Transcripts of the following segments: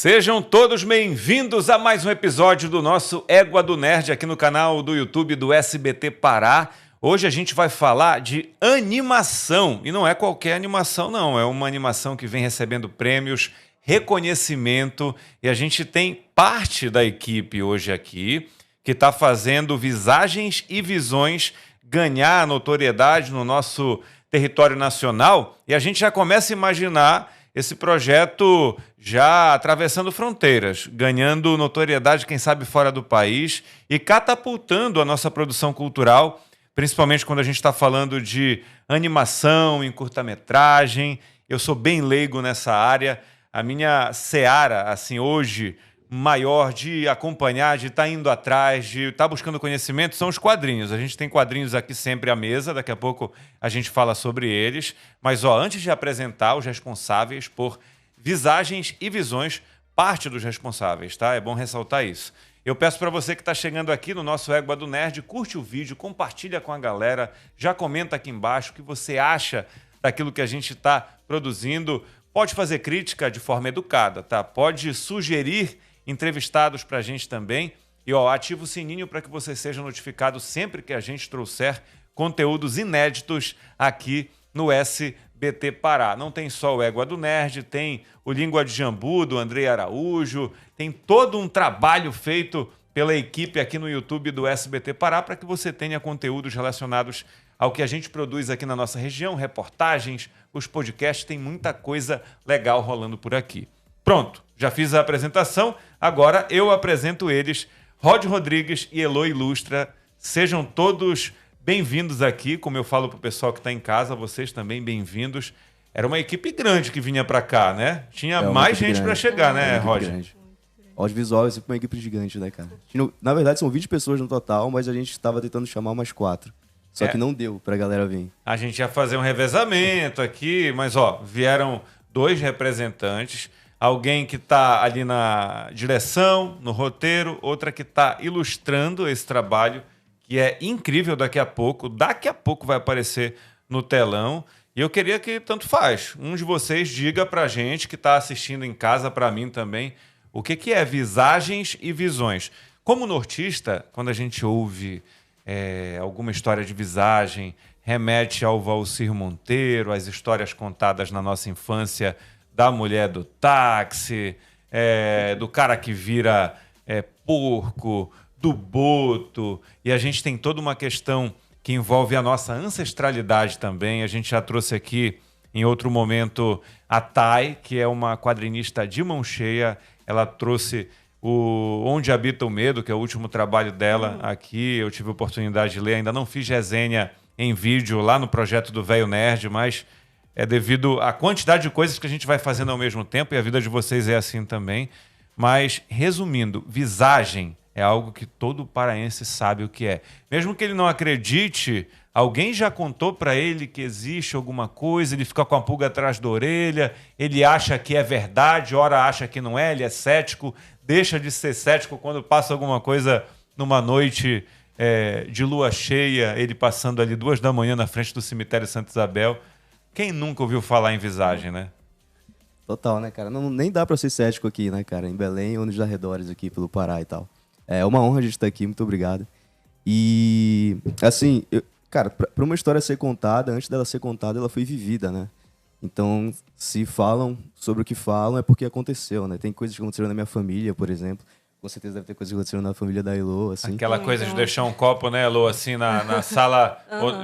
Sejam todos bem-vindos a mais um episódio do nosso Égua do Nerd aqui no canal do YouTube do SBT Pará. Hoje a gente vai falar de animação, e não é qualquer animação não, é uma animação que vem recebendo prêmios, reconhecimento, e a gente tem parte da equipe hoje aqui que está fazendo Visagens e Visões ganhar notoriedade no nosso território nacional, e a gente já começa a imaginar esse projeto já atravessando fronteiras, ganhando notoriedade, quem sabe, fora do país e catapultando a nossa produção cultural, principalmente quando a gente está falando de animação, em curta-metragem. Eu sou bem leigo nessa área. A minha seara, assim, hoje, maior de acompanhar, de estar indo atrás, de estar buscando conhecimento, são os quadrinhos. A gente tem quadrinhos aqui sempre à mesa, daqui a pouco a gente fala sobre eles. Mas, antes de apresentar os responsáveis por Visagens e Visões, parte dos responsáveis, tá? É bom ressaltar isso. Eu peço para você que está chegando aqui no nosso Égua do Nerd, curte o vídeo, compartilha com a galera, já comenta aqui embaixo o que você acha daquilo que a gente está produzindo. Pode fazer crítica de forma educada, tá? Pode sugerir entrevistados para a gente também. E ativa o sininho para que você seja notificado sempre que a gente trouxer conteúdos inéditos aqui no SBT Pará. Não tem só o Égua do Nerd, tem o Língua de Jambu, do Andrei Araújo, tem todo um trabalho feito pela equipe aqui no YouTube do SBT Pará para que você tenha conteúdos relacionados ao que a gente produz aqui na nossa região, reportagens, os podcasts, tem muita coisa legal rolando por aqui. Pronto, já fiz a apresentação, agora eu apresento eles, Rod Rodrigues e Elo Ilustra. Sejam todos bem-vindos aqui, como eu falo para o pessoal que está em casa, vocês também bem-vindos. Era uma equipe grande que vinha para cá, né? Tinha mais gente para chegar, né, Rod? Audiovisual é sempre uma equipe gigante, né, cara? Na verdade, são 20 pessoas no total, mas a gente estava tentando chamar umas 4. Só que não deu pra galera vir. A gente ia fazer um revezamento aqui, mas, vieram 2 representantes. Alguém que está ali na direção, no roteiro, outra que está ilustrando esse trabalho, que é incrível. Daqui a pouco vai aparecer no telão. E eu queria que, tanto faz, um de vocês diga pra gente, que está assistindo em casa, para mim também, o que é Visagens e Visões. Como nortista, quando a gente ouve alguma história de visagem, remete ao Valcir Monteiro, às histórias contadas na nossa infância da mulher do táxi, do cara que vira porco, do boto. E a gente tem toda uma questão que envolve a nossa ancestralidade também. A gente já trouxe aqui, em outro momento, a Thay, que é uma quadrinista de mão cheia. Ela trouxe o Onde Habita o Medo, que é o último trabalho dela aqui. Eu tive a oportunidade de ler, ainda não fiz resenha em vídeo lá no projeto do Velho Nerd, mas é devido à quantidade de coisas que a gente vai fazendo ao mesmo tempo, e a vida de vocês é assim também. Mas, resumindo, visagem é algo que todo paraense sabe o que é. Mesmo que ele não acredite, alguém já contou para ele que existe alguma coisa, ele fica com a pulga atrás da orelha, ele acha que é verdade, ora acha que não é, ele é cético, deixa de ser cético quando passa alguma coisa numa noite de lua cheia, ele passando ali 2 da manhã na frente do cemitério Santa Isabel. Quem nunca ouviu falar em visagem, né? Total, né, cara? Nem dá pra ser cético aqui, né, cara? Em Belém ou nos arredores aqui pelo Pará e tal. É uma honra a gente estar aqui, muito obrigado. E, assim, cara, pra uma história ser contada, antes dela ser contada, ela foi vivida, né? Então, se falam sobre o que falam, é porque aconteceu, né? Tem coisas que aconteceram na minha família, por exemplo. Com certeza deve ter coisas que aconteceram na família da Elo, assim. Aquela coisa de deixar um copo, né, Elo, assim, na sala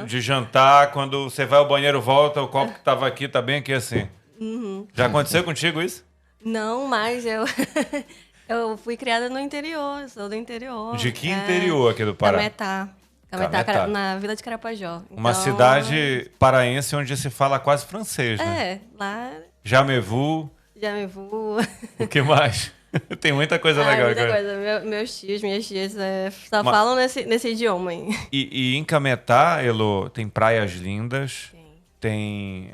de jantar, quando você vai ao banheiro, volta, o copo que estava aqui tá bem aqui, assim. Já aconteceu contigo isso? Não, mas eu fui criada no interior, sou do interior. De que interior aqui do Pará? Cametá, na Vila de Carapajó. Uma cidade paraense onde se fala quase francês, né? Lá... Jamevu. O que mais? Tem muita coisa legal. Muita coisa. Meus tios, minhas tias só falam nesse idioma aí. E em Cametá, Elo, tem praias lindas, tem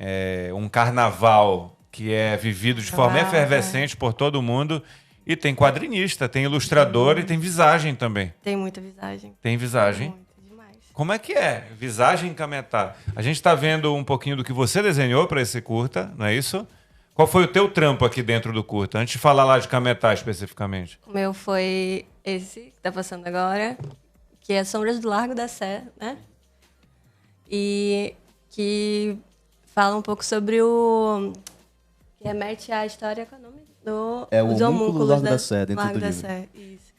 um carnaval que é vivido de forma efervescente por todo mundo, e tem quadrinista, tem ilustrador e tem visagem também. Tem muita visagem. Tem visagem? Muito, demais. Como é que é? Visagem em Cametá. A gente está vendo um pouquinho do que você desenhou para esse curta, não é isso? Qual foi o teu trampo aqui dentro do curta? Antes de falar lá de Cametá especificamente. O meu foi esse que tá passando agora, que é Sombras do Largo da Sé, né? E que fala um pouco sobre o... que remete à história, qual é o nome? O homúnculo do Largo da Sé, dentro Largo do da livro. Sé, isso.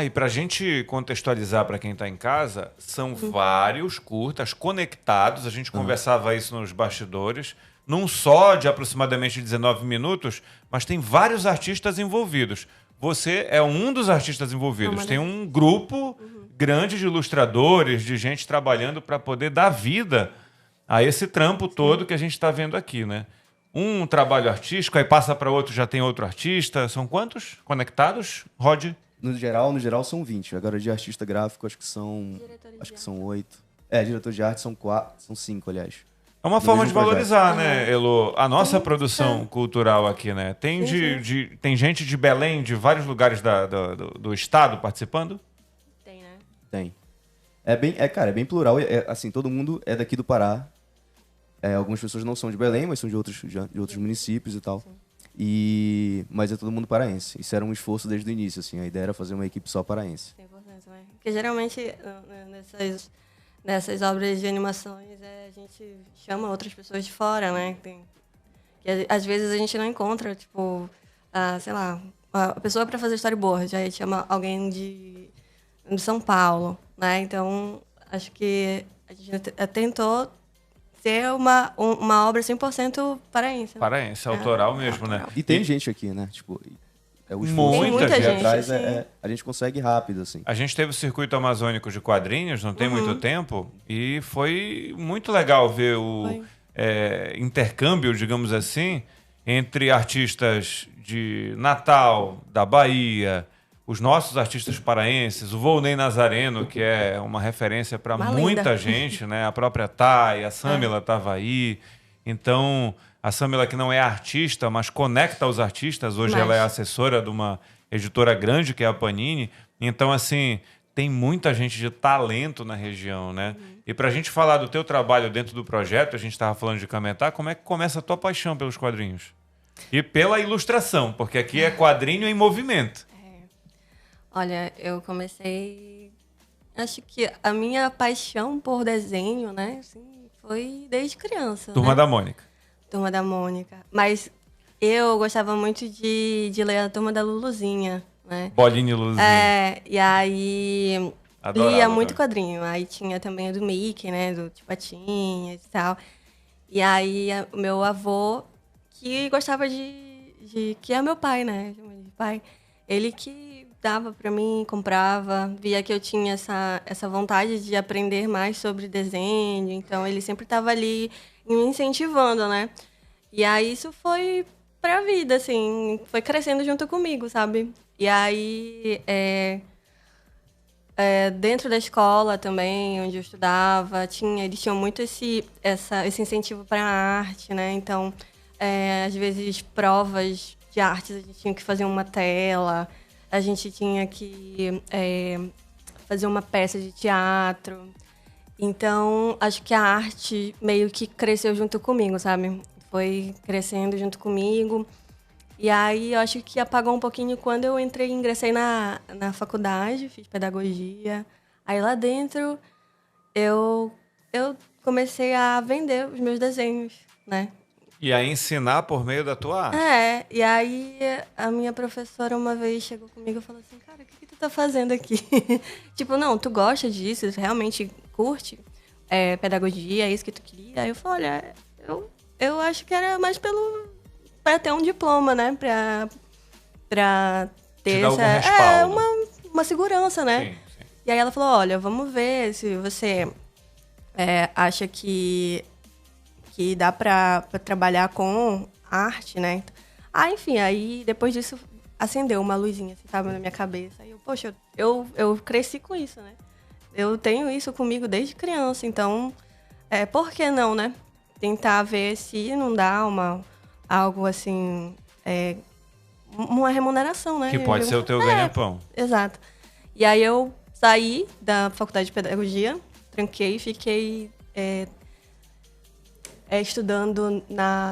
E pra gente contextualizar para quem tá em casa, são vários curtas conectados, a gente conversava isso nos bastidores, num só de aproximadamente 19 minutos, mas tem vários artistas envolvidos. Você é um dos artistas envolvidos. Tem um grupo grande de ilustradores, de gente trabalhando para poder dar vida a esse trampo todo que a gente está vendo aqui, né? Um trabalho artístico, aí passa para outro, já tem outro artista. São quantos conectados, Rod? No geral são 20. Agora de artista gráfico acho que são 8. Diretor de arte são 5, aliás. É uma No forma de mesmo valorizar, né, Elo? A nossa produção cultural aqui, né? Tem, tem gente de Belém, de vários lugares do estado participando? Tem, né? Tem. Cara, é bem plural. Assim, todo mundo é daqui do Pará. Algumas pessoas não são de Belém, mas são de outros municípios e tal. Mas é todo mundo paraense. Isso era um esforço desde o início, assim. A ideia era fazer uma equipe só paraense. É importante, né? Porque geralmente nessas obras de animações a gente chama outras pessoas de fora, né? Que às vezes a gente não encontra, tipo, sei lá, a pessoa para fazer storyboard, aí chama alguém de São Paulo, né? Então, acho que a gente tentou ser uma obra 100% paraense. Né? Paraense, autoral mesmo, né? E tem gente aqui, né? Tipo, o esforço Muita que gente, atrás a gente consegue rápido, assim. A gente teve o Circuito Amazônico de Quadrinhos, não tem muito tempo, e foi muito legal ver o intercâmbio, digamos assim, entre artistas de Natal, da Bahia, os nossos artistas paraenses, o Volney Nazareno, que é uma referência para muita lenda. gente, né? A própria Thay, a Samila estava aí. Então, a Samila, que não é artista, mas conecta os artistas, hoje ela é assessora de uma editora grande, que é a Panini. Então, assim, tem muita gente de talento na região, né? E para a gente falar do teu trabalho dentro do projeto, a gente estava falando de Cametá, como é que começa a tua paixão pelos quadrinhos? E pela ilustração, porque aqui é quadrinho em movimento. Olha, eu comecei... Acho que a minha paixão por desenho, né? Assim, foi desde criança. Turma da Mônica. Turma da Mônica. Mas eu gostava muito de ler a Turma da Luluzinha, né? Bolinha e Luzinha. E aí Adorava, lia muito também. quadrinho. Aí tinha também o do Mickey, né? Do Tio Patinhas e tal. E aí o meu avô, que gostava que é meu pai, né? De pai. Ele que dava para mim, comprava, via que eu tinha essa vontade de aprender mais sobre desenho, então ele sempre estava ali me incentivando, né? E aí isso foi pra vida, assim, foi crescendo junto comigo, sabe? E aí, dentro da escola também, onde eu estudava, eles tinham muito esse incentivo para a arte, né? Então, às vezes, provas de artes, a gente tinha que fazer uma tela, a gente tinha que fazer uma peça de teatro. Então, acho que a arte meio que cresceu junto comigo, sabe? Foi crescendo junto comigo. E aí, eu acho que apagou um pouquinho quando eu ingressei na faculdade, fiz pedagogia. Aí, lá dentro, eu comecei a vender os meus desenhos, né? E a ensinar por meio da tua arte. E aí a minha professora uma vez chegou comigo e falou assim, cara, o que tu tá fazendo aqui? Tipo, não, tu gosta disso, tu realmente curte pedagogia, é isso que tu queria? Aí eu falei, olha, eu acho que era mais pra ter um diploma, né? Pra ter algum respaldo. uma segurança, né? Sim, sim. E aí ela falou, olha, vamos ver se você acha que dá pra trabalhar com arte, né? Enfim, aí depois disso acendeu uma luzinha, assim, sabe, na minha cabeça. Aí poxa, eu cresci com isso, né? Eu tenho isso comigo desde criança, então, por que não, né? Tentar ver se não dá algo assim, uma remuneração, né? Que pode ser o teu ganha-pão. Exato. E aí eu saí da faculdade de pedagogia, tranquei, fiquei estudando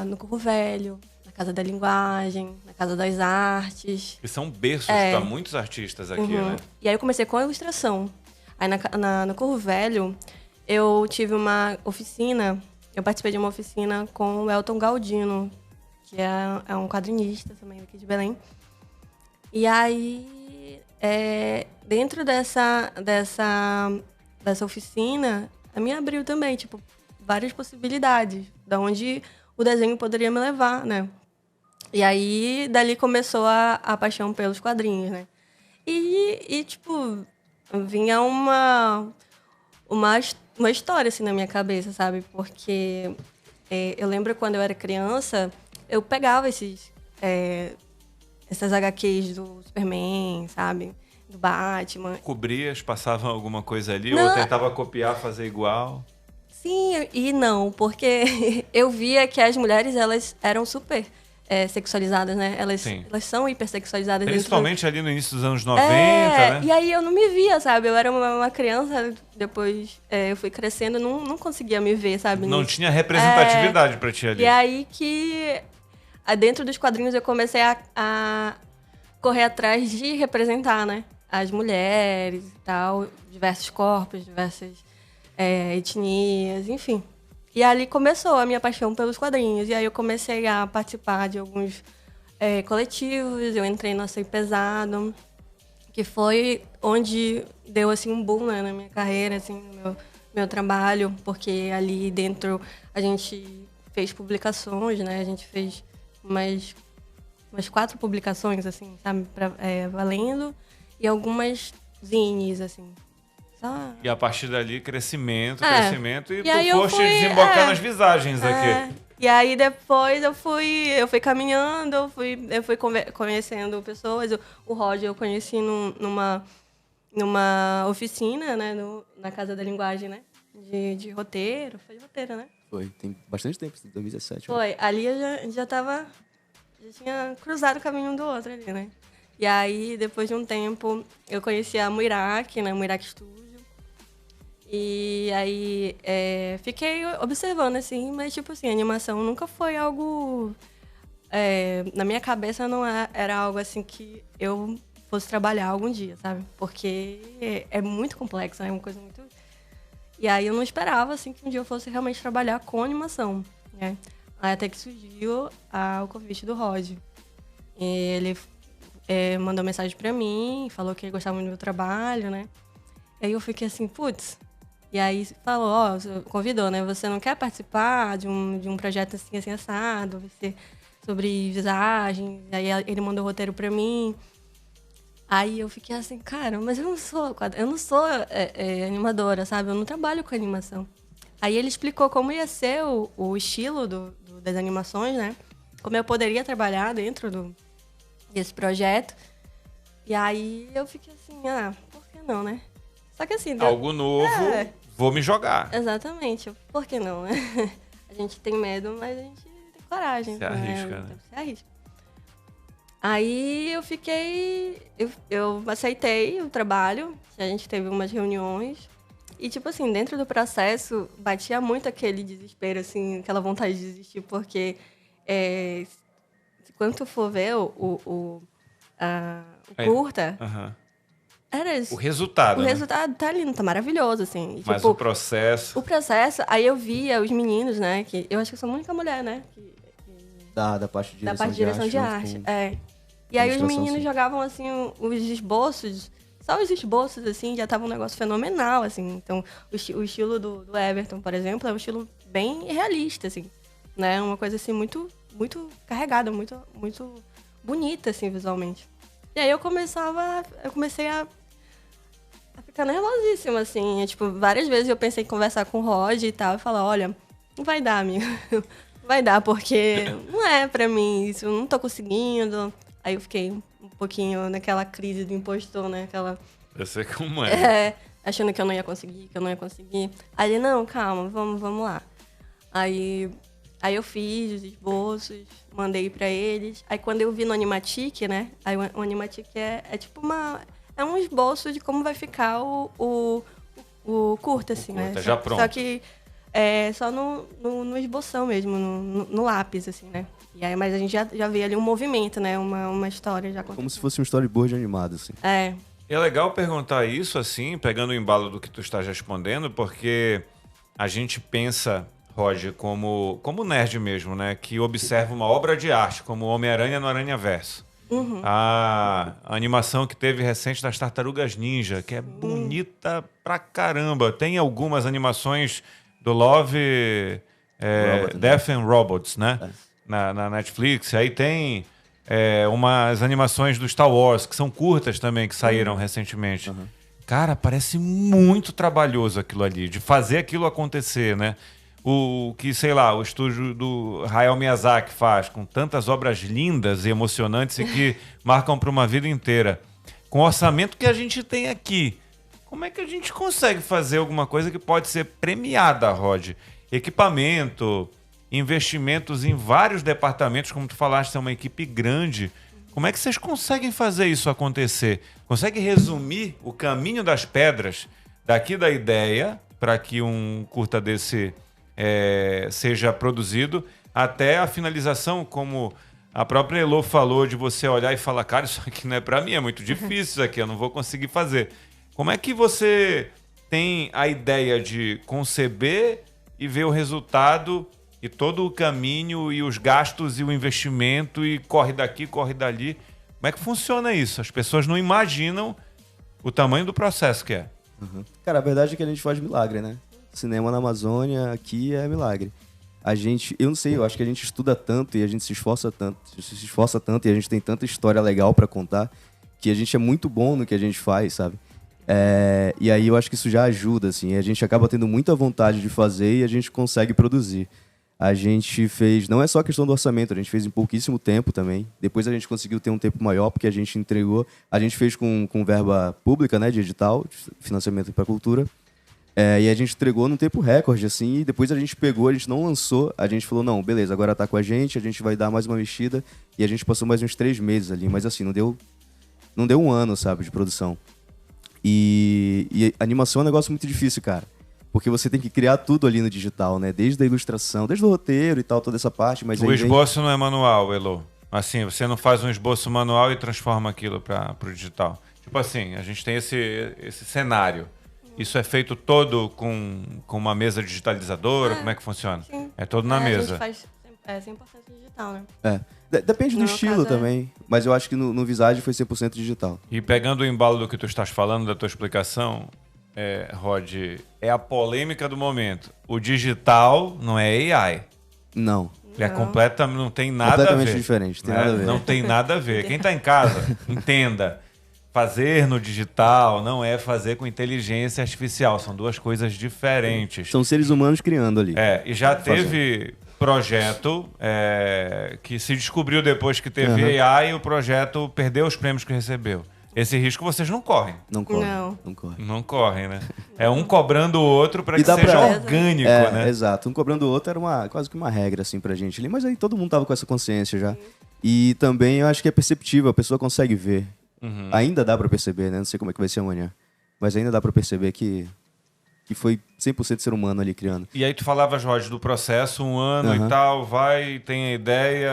no Curro Velho, na Casa da Linguagem, na Casa das Artes. Que são berços para muitos artistas aqui, né? E aí eu comecei com a ilustração. Aí no Corvo Velho, eu tive uma oficina, eu participei de uma oficina com o Elton Galdino, que é um quadrinista também aqui de Belém. E aí, dentro dessa oficina, a minha abriu também, tipo, várias possibilidades de onde o desenho poderia me levar, né? E aí, dali começou a paixão pelos quadrinhos, né? E tipo, vinha uma história, assim, na minha cabeça, sabe? Porque eu lembro quando eu era criança, eu pegava essas HQs do Superman, sabe? Do Batman. Cobrias, passava alguma coisa ali, Não. ou tentava copiar, fazer igual? Sim e não, porque eu via que as mulheres, elas eram super sexualizadas, né? Elas são hipersexualizadas. Principalmente ali no início dos anos 90, né? E aí eu não me via, sabe? Eu era uma criança, depois eu fui crescendo, não conseguia me ver, sabe? Não tinha representatividade pra ti ali. E aí que, dentro dos quadrinhos, eu comecei a correr atrás de representar, né? As mulheres e tal, diversos corpos, diversas etnias, enfim. E ali começou a minha paixão pelos quadrinhos. E aí eu comecei a participar de alguns coletivos, eu entrei no Açaí Pesado, que foi onde deu assim, um boom, né, na minha carreira, assim, no meu trabalho, porque ali dentro a gente fez publicações, né? A gente fez umas 4 publicações, assim, sabe, valendo, e algumas zines, assim. E a partir dali, crescimento, e tu aí foste desembocando as visagens aqui. E aí depois eu fui caminhando, eu fui conhecendo pessoas. O Roger eu conheci numa oficina, né, na Casa da Linguagem, né, de roteiro. Foi de roteiro, né? Foi, tem bastante tempo, 2017. Foi, né? Ali eu já tinha cruzado o caminho um do outro ali, né? E aí, depois de um tempo, eu conheci a Muirac, né, Muirac Studio. E aí, fiquei observando, assim, mas, tipo assim, a animação nunca foi algo... na minha cabeça não era algo, assim, que eu fosse trabalhar algum dia, sabe? Porque é muito complexo, é uma coisa muito... E aí, eu não esperava, assim, que um dia eu fosse realmente trabalhar com animação, né? Aí, até que surgiu o convite do Rod. Ele mandou mensagem pra mim, falou que ele gostava muito do meu trabalho, né? E aí, eu fiquei assim, putz... E aí falou, convidou, né? Você não quer participar de um projeto assim assado, vai ser sobre visagem. Aí ele mandou o roteiro pra mim. Aí eu fiquei assim, cara, mas eu não sou animadora, sabe? Eu não trabalho com animação. Aí ele explicou como ia ser o estilo das animações, né? Como eu poderia trabalhar dentro desse projeto. E aí eu fiquei assim, por que não, né? Só que assim... Algo novo... Vou me jogar. Exatamente. Por que não, né? A gente tem medo, mas a gente tem coragem. Se arrisca, né? Se arrisca. Aí eu fiquei... Eu aceitei o trabalho. A gente teve umas reuniões. E, tipo assim, dentro do processo, batia muito aquele desespero, assim, aquela vontade de desistir. Porque quando tu for ver o curta... O resultado, O né? resultado tá lindo, tá maravilhoso, assim. Mas tipo, o processo... O processo, aí eu via os meninos, né? Que eu acho que eu sou a única mulher, né? Da parte de direção, de arte. E aí os meninos jogavam, assim, os esboços. Só os esboços, assim, já tava um negócio fenomenal, assim. Então, o estilo do Everton, por exemplo, é um estilo bem realista, assim. Né? Uma coisa, assim, muito, muito carregada, muito, muito bonita, assim, visualmente. E aí eu comecei a ficar nervosíssima, assim. Tipo, várias vezes eu pensei em conversar com o Rod e tal, e falar, olha, não vai dar, amiga. Não vai dar, porque não é pra mim isso, eu não tô conseguindo. Aí eu fiquei um pouquinho naquela crise do impostor, né? Eu sei como é. Achando que eu não ia conseguir, Aí ele, não, calma, vamos lá. Aí eu fiz os esboços, mandei pra eles. Aí quando eu vi no Animatic, né? Aí o Animatic é tipo é um esboço de como vai ficar o curta, assim, curta, né? já pronto. Só que só no esboção mesmo, no lápis, assim, né? E aí, mas a gente já vê ali um movimento, né? Uma história já acontecendo. Como se fosse um storyboard animado, assim. É legal perguntar isso, assim, pegando o embalo do que tu estás respondendo, porque a gente pensa, Roger, como nerd mesmo, né? Que observa uma obra de arte, como Homem-Aranha no Aranhaverso. A animação que teve recente das Tartarugas Ninja, que é bonita pra caramba. Tem algumas animações do Love, Death and Robots, né? Na Netflix. Aí tem umas animações do Star Wars, que são curtas também, que saíram recentemente. Cara, parece muito trabalhoso aquilo ali, de fazer aquilo acontecer, né? O que, sei lá, o estúdio do Hayao Miyazaki faz, com tantas obras lindas e emocionantes e que marcam para uma vida inteira. Com o orçamento que a gente tem aqui, como é que a gente consegue fazer alguma coisa que pode ser premiada, Rod? Equipamento, investimentos em vários departamentos, como tu falaste, é uma equipe grande. Como é que vocês conseguem fazer isso acontecer? Consegue resumir o caminho das pedras daqui da ideia para que um curta desse seja produzido até a finalização, como a própria Elo falou, de você olhar e falar, cara, isso aqui não é para mim, é muito difícil isso aqui, eu não vou conseguir fazer. Como é que você tem a ideia de conceber e ver o resultado e todo o caminho e os gastos e o investimento e corre daqui, corre dali? Como é que funciona isso? As pessoas não imaginam o tamanho do processo que é. Cara, a verdade é que a gente faz milagre, né? Cinema na Amazônia aqui é milagre. Eu não sei, eu acho que a gente estuda tanto e a gente se esforça tanto e a gente tem tanta história legal pra contar que a gente é muito bom no que a gente faz, sabe? E aí eu acho que isso já ajuda, assim. A gente acaba tendo muita vontade de fazer e a gente consegue produzir. A gente fez, não é só questão do orçamento, a gente fez em pouquíssimo tempo também. Depois a gente conseguiu ter um tempo maior porque a gente entregou. A gente fez com verba pública, né, de edital, de financiamento para cultura. E a gente entregou num tempo recorde, assim, e depois a gente pegou, a gente não lançou, a gente falou, não, beleza, agora tá com a gente vai dar mais uma mexida, e a gente passou mais uns 3 meses ali, mas assim, não deu um ano, sabe, de produção. E animação é um negócio muito difícil, cara, porque você tem que criar tudo ali no digital, né, desde a ilustração, desde o roteiro e tal, toda essa parte, mas o esboço não é manual, Elo. Assim, você não faz um esboço manual e transforma aquilo pro digital. Tipo assim, a gente tem esse cenário. Isso é feito todo com uma mesa digitalizadora? Como é que funciona? Sim. É todo na mesa. A gente faz 100% digital, né? Depende do estilo também, mas eu acho que no Visage foi 100% digital. E pegando o embalo do que tu estás falando, da tua explicação, Rod, é a polêmica do momento. O digital não é AI. Não. Não tem nada a ver. Completamente diferente, tem nada a ver. Não tem nada a ver. Quem está em casa, entenda. Fazer no digital não é fazer com inteligência artificial. São duas coisas diferentes. São seres humanos criando ali. E já teve projeto que se descobriu depois que teve AI e o projeto perdeu os prêmios que recebeu. Esse risco vocês não correm. Não correm. Não correm, né? É um cobrando o outro para que seja orgânico, né? Exato. Um cobrando o outro era quase que uma regra, assim, pra gente ali. Mas aí todo mundo tava com essa consciência já. E também eu acho que é perceptível, a pessoa consegue ver. Ainda dá pra perceber, né? Não sei como é que vai ser amanhã. Mas ainda dá pra perceber que foi 100% ser humano ali criando. E aí tu falavas, Roger, do processo, 1 ano e tal, tem a ideia,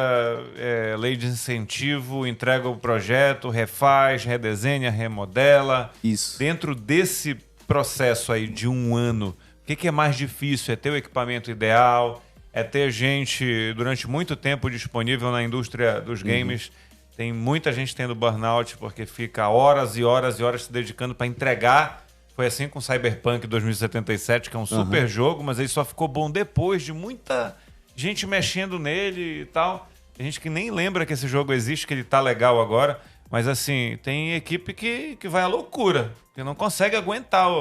lei de incentivo, entrega o projeto, refaz, redesenha, remodela. Isso. Dentro desse processo aí de 1 ano, o que é mais difícil? É ter o equipamento ideal? É ter gente durante muito tempo disponível na indústria dos games? Tem muita gente tendo burnout porque fica horas e horas e horas se dedicando para entregar. Foi assim com Cyberpunk 2077, que é um super jogo, mas ele só ficou bom depois de muita gente mexendo nele e tal. Tem gente que nem lembra que esse jogo existe, que ele tá legal agora. Mas assim, tem equipe que vai à loucura, que não consegue aguentar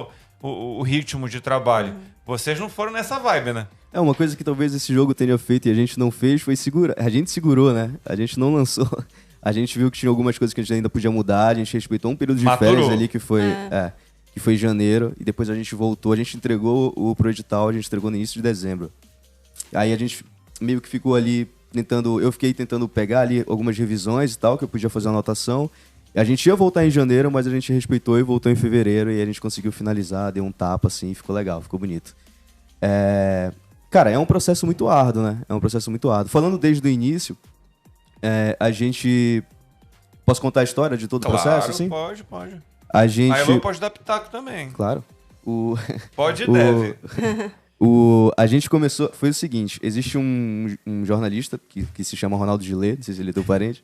o ritmo de trabalho. Vocês não foram nessa vibe, né? Uma coisa que talvez esse jogo tenha feito e a gente não fez foi segurar. A gente segurou, né? A gente não lançou. A gente viu que tinha algumas coisas que a gente ainda podia mudar, a gente respeitou um período de férias ali que foi em janeiro, e depois a gente voltou, a gente entregou pro edital, a gente entregou no início de dezembro. Aí a gente meio que ficou ali eu fiquei tentando pegar ali algumas revisões e tal, que eu podia fazer uma anotação. A gente ia voltar em janeiro, mas a gente respeitou e voltou em fevereiro, e a gente conseguiu finalizar, deu um tapa assim, ficou legal, ficou bonito. Cara, é um processo muito árduo, né? É um processo muito árduo. Falando desde o início, a gente... Posso contar a história de todo o processo, assim? Pode. A gente... Aí eu pode dar pitaco também. Claro. Pode e deve. A gente começou... Foi o seguinte, existe um jornalista que se chama Ronaldo Gillet, não sei se ele é teu parente.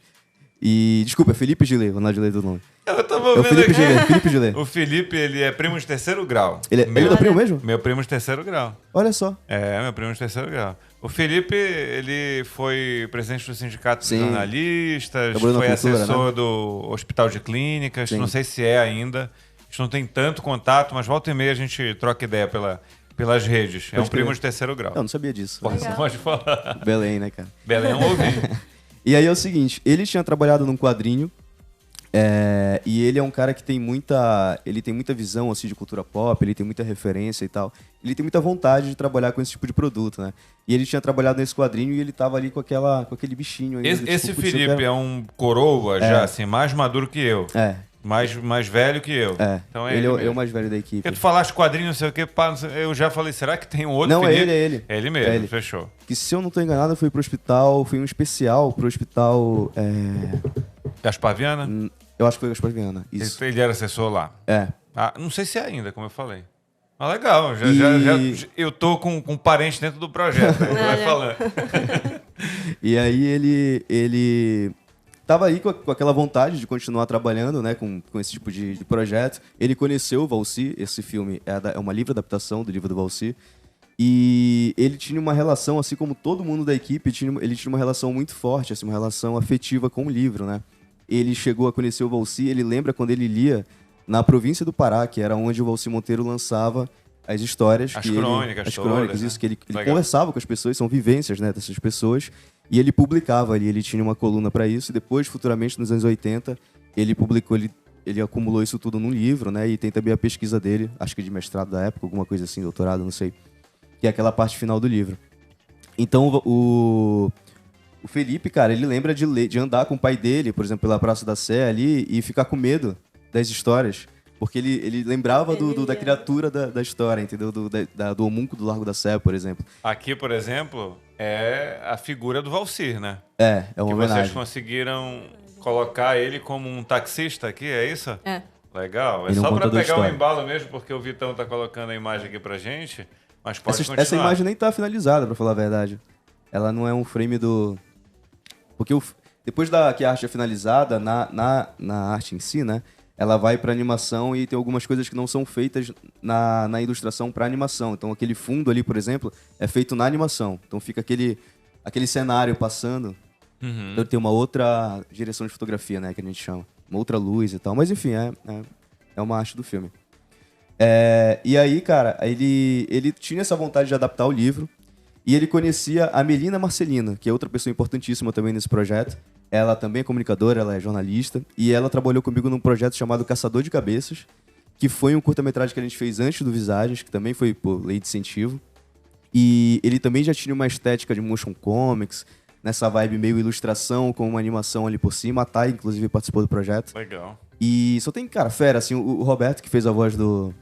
E... Desculpa, é Felipe Gillet, Ronaldo Gillet do nome. Eu tava É o vendo Felipe aqui. Gillet, Felipe Gillet. O Felipe, ele é primo de terceiro grau. Ele é teu primo mesmo? Meu primo de terceiro grau. Olha só. É, meu primo de terceiro grau. O Felipe, ele foi presidente do Sindicato de Sim. Jornalistas, Trabalhou na foi cultura, assessor né? do Hospital de Clínicas, Sim. não sei se é ainda. A gente não tem tanto contato, mas volta e meia a gente troca ideia pelas redes. É um Pode crer. primo de terceiro grau. Eu não sabia disso. Pode falar. Belém, né, cara? Belém é um ouvinte. E aí é o seguinte, ele tinha trabalhado num quadrinho, e ele é um cara que tem muita visão assim de cultura pop, ele tem muita referência e tal. Ele tem muita vontade de trabalhar com esse tipo de produto, né? E ele tinha trabalhado nesse quadrinho e ele tava ali com aquele bichinho ainda. Esse tipo, putz, eu Felipe quero- é um coroa já, assim, mais maduro que eu. Mais velho que eu. Então ele é mesmo. o mais velho da equipe. Porque tu falaste quadrinho, não sei o quê, pá, não sei- eu já falei, será que tem um outro Não, é Felipe? ele. É ele mesmo, É ele. fechou. Que se eu não tô enganado, foi pro hospital, foi um especial pro hospital. Gaspar Viana? Eu acho que foi Gaspar Viana. Isso. Ele era assessor lá. É. Ah, não sei se é ainda, como eu falei. Mas legal, eu tô com um parente dentro do projeto, aí vai falando. E aí ele tava aí com aquela vontade de continuar trabalhando, né, com esse tipo de projeto. Ele conheceu o Valci, esse filme é uma livre adaptação do livro do Valci. E ele tinha uma relação, assim como todo mundo da equipe, ele tinha uma relação muito forte, assim, uma relação afetiva com o livro, né? Ele chegou a conhecer o Valci, ele lembra quando ele lia na província do Pará, que era onde o Valci Monteiro lançava as histórias. As que crônicas as todas, crônicas, né? isso, que ele Legal. conversava com as pessoas, são vivências, né, dessas pessoas, e ele publicava ali, ele tinha uma coluna para isso, e depois, futuramente, nos anos 80, ele publicou, ele acumulou isso tudo num livro, né, e tem também a pesquisa dele, acho que de mestrado da época, alguma coisa assim, doutorado, não sei, que é aquela parte final do livro. Então, o Felipe, cara, ele lembra de andar com o pai dele, por exemplo, pela Praça da Sé ali, e ficar com medo das histórias, porque ele lembrava da criatura da história, entendeu? Do homúnculo do Largo da Sé, por exemplo. Aqui, por exemplo, é a figura do Valcir, né? É uma Que homenagem. vocês conseguiram colocar ele como um taxista aqui, é isso? É. Legal. É Ele é um só pra contador de pegar o história. embalo mesmo, porque o Vitão tá colocando a imagem aqui pra gente, mas pode continuar. Essa imagem nem tá finalizada, pra falar a verdade. Ela não é um frame do... Porque depois que a arte é finalizada, na arte em si, né? Ela vai pra animação e tem algumas coisas que não são feitas na ilustração pra animação. Então aquele fundo ali, por exemplo, é feito na animação. Então fica aquele cenário passando. Então tem uma outra direção de fotografia, né? Que a gente chama. Uma outra luz e tal. Mas enfim, é uma arte do filme. E aí, cara, ele tinha essa vontade de adaptar o livro. E ele conhecia a Melina Marcelina, que é outra pessoa importantíssima também nesse projeto. Ela também é comunicadora, ela é jornalista. E ela trabalhou comigo num projeto chamado Caçador de Cabeças, que foi um curta-metragem que a gente fez antes do Visagens, que também foi por lei de incentivo. E ele também já tinha uma estética de motion comics, nessa vibe meio ilustração, com uma animação ali por cima. A Thay, inclusive, participou do projeto. Legal. E só tem, cara, fera, assim, o Roberto, que fez a voz do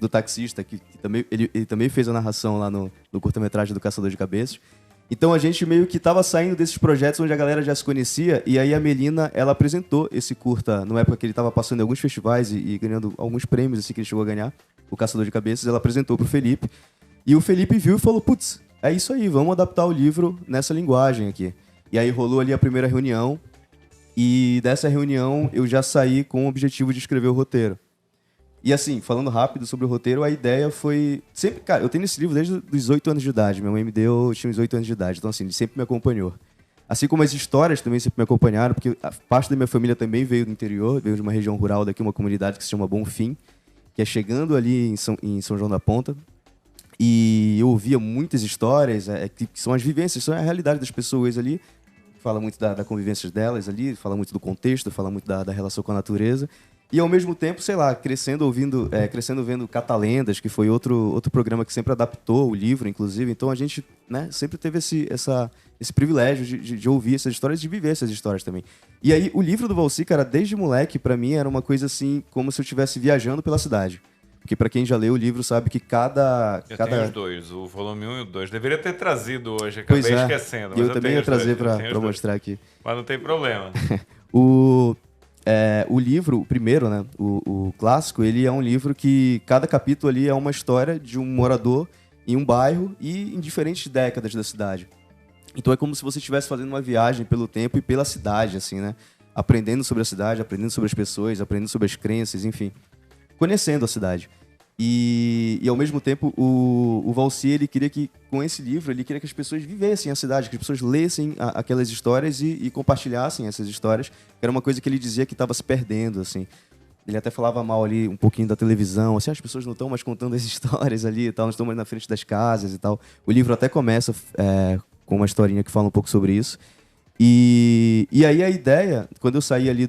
taxista, que também, ele também fez a narração lá no curta-metragem do Caçador de Cabeças. Então a gente meio que tava saindo desses projetos onde a galera já se conhecia, e aí a Melina, ela apresentou esse curta, numa época que ele tava passando em alguns festivais e ganhando alguns prêmios, assim, que ele chegou a ganhar, o Caçador de Cabeças, ela apresentou pro Felipe, e o Felipe viu e falou, putz, é isso aí, vamos adaptar o livro nessa linguagem aqui. E aí rolou ali a primeira reunião, e dessa reunião eu já saí com o objetivo de escrever o roteiro. E assim, falando rápido sobre o roteiro, a ideia foi... Sempre, cara, eu tenho esse livro desde os 8 anos de idade. Minha mãe me deu, eu tinha uns 8 anos de idade. Então, assim, ele sempre me acompanhou. Assim como as histórias também sempre me acompanharam, porque a parte da minha família também veio do interior, veio de uma região rural daqui, uma comunidade que se chama Bonfim, que é chegando ali em São João da Ponta. E eu ouvia muitas histórias, que são as vivências, são a realidade das pessoas ali. Fala muito da convivência delas ali, fala muito do contexto, fala muito da relação com a natureza. E ao mesmo tempo, sei lá, crescendo vendo Catalendas, que foi outro programa que sempre adaptou o livro, inclusive. Então a gente, né, sempre teve esse privilégio de ouvir essas histórias, de viver essas histórias também. E aí o livro do Valci, cara, desde moleque, pra mim era uma coisa assim, como se eu estivesse viajando pela cidade. Porque pra quem já leu o livro sabe que cada... Eu tenho os dois, o volume 1 e o 2. Deveria ter trazido hoje, acabei Pois é, esquecendo. e Mas eu também tenho ia os dois, trazer eu tenho pra os dois. mostrar aqui. Mas não tem problema. O livro, o primeiro, né, o clássico, ele é um livro que cada capítulo ali é uma história de um morador em um bairro e em diferentes décadas da cidade. Então é como se você estivesse fazendo uma viagem pelo tempo e pela cidade, assim, né? Aprendendo sobre a cidade, aprendendo sobre as pessoas, aprendendo sobre as crenças, enfim. Conhecendo a cidade. E ao mesmo tempo, o Valci, ele queria que, com esse livro, ele queria que as pessoas vivessem a cidade, que as pessoas lessem aquelas histórias e compartilhassem essas histórias, que era uma coisa que ele dizia que estava se perdendo, assim. Ele até falava mal ali um pouquinho da televisão, assim, as pessoas não estão mais contando as histórias ali e tal, não estão mais na frente das casas e tal. O livro até começa com uma historinha que fala um pouco sobre isso. E aí a ideia, quando eu saí ali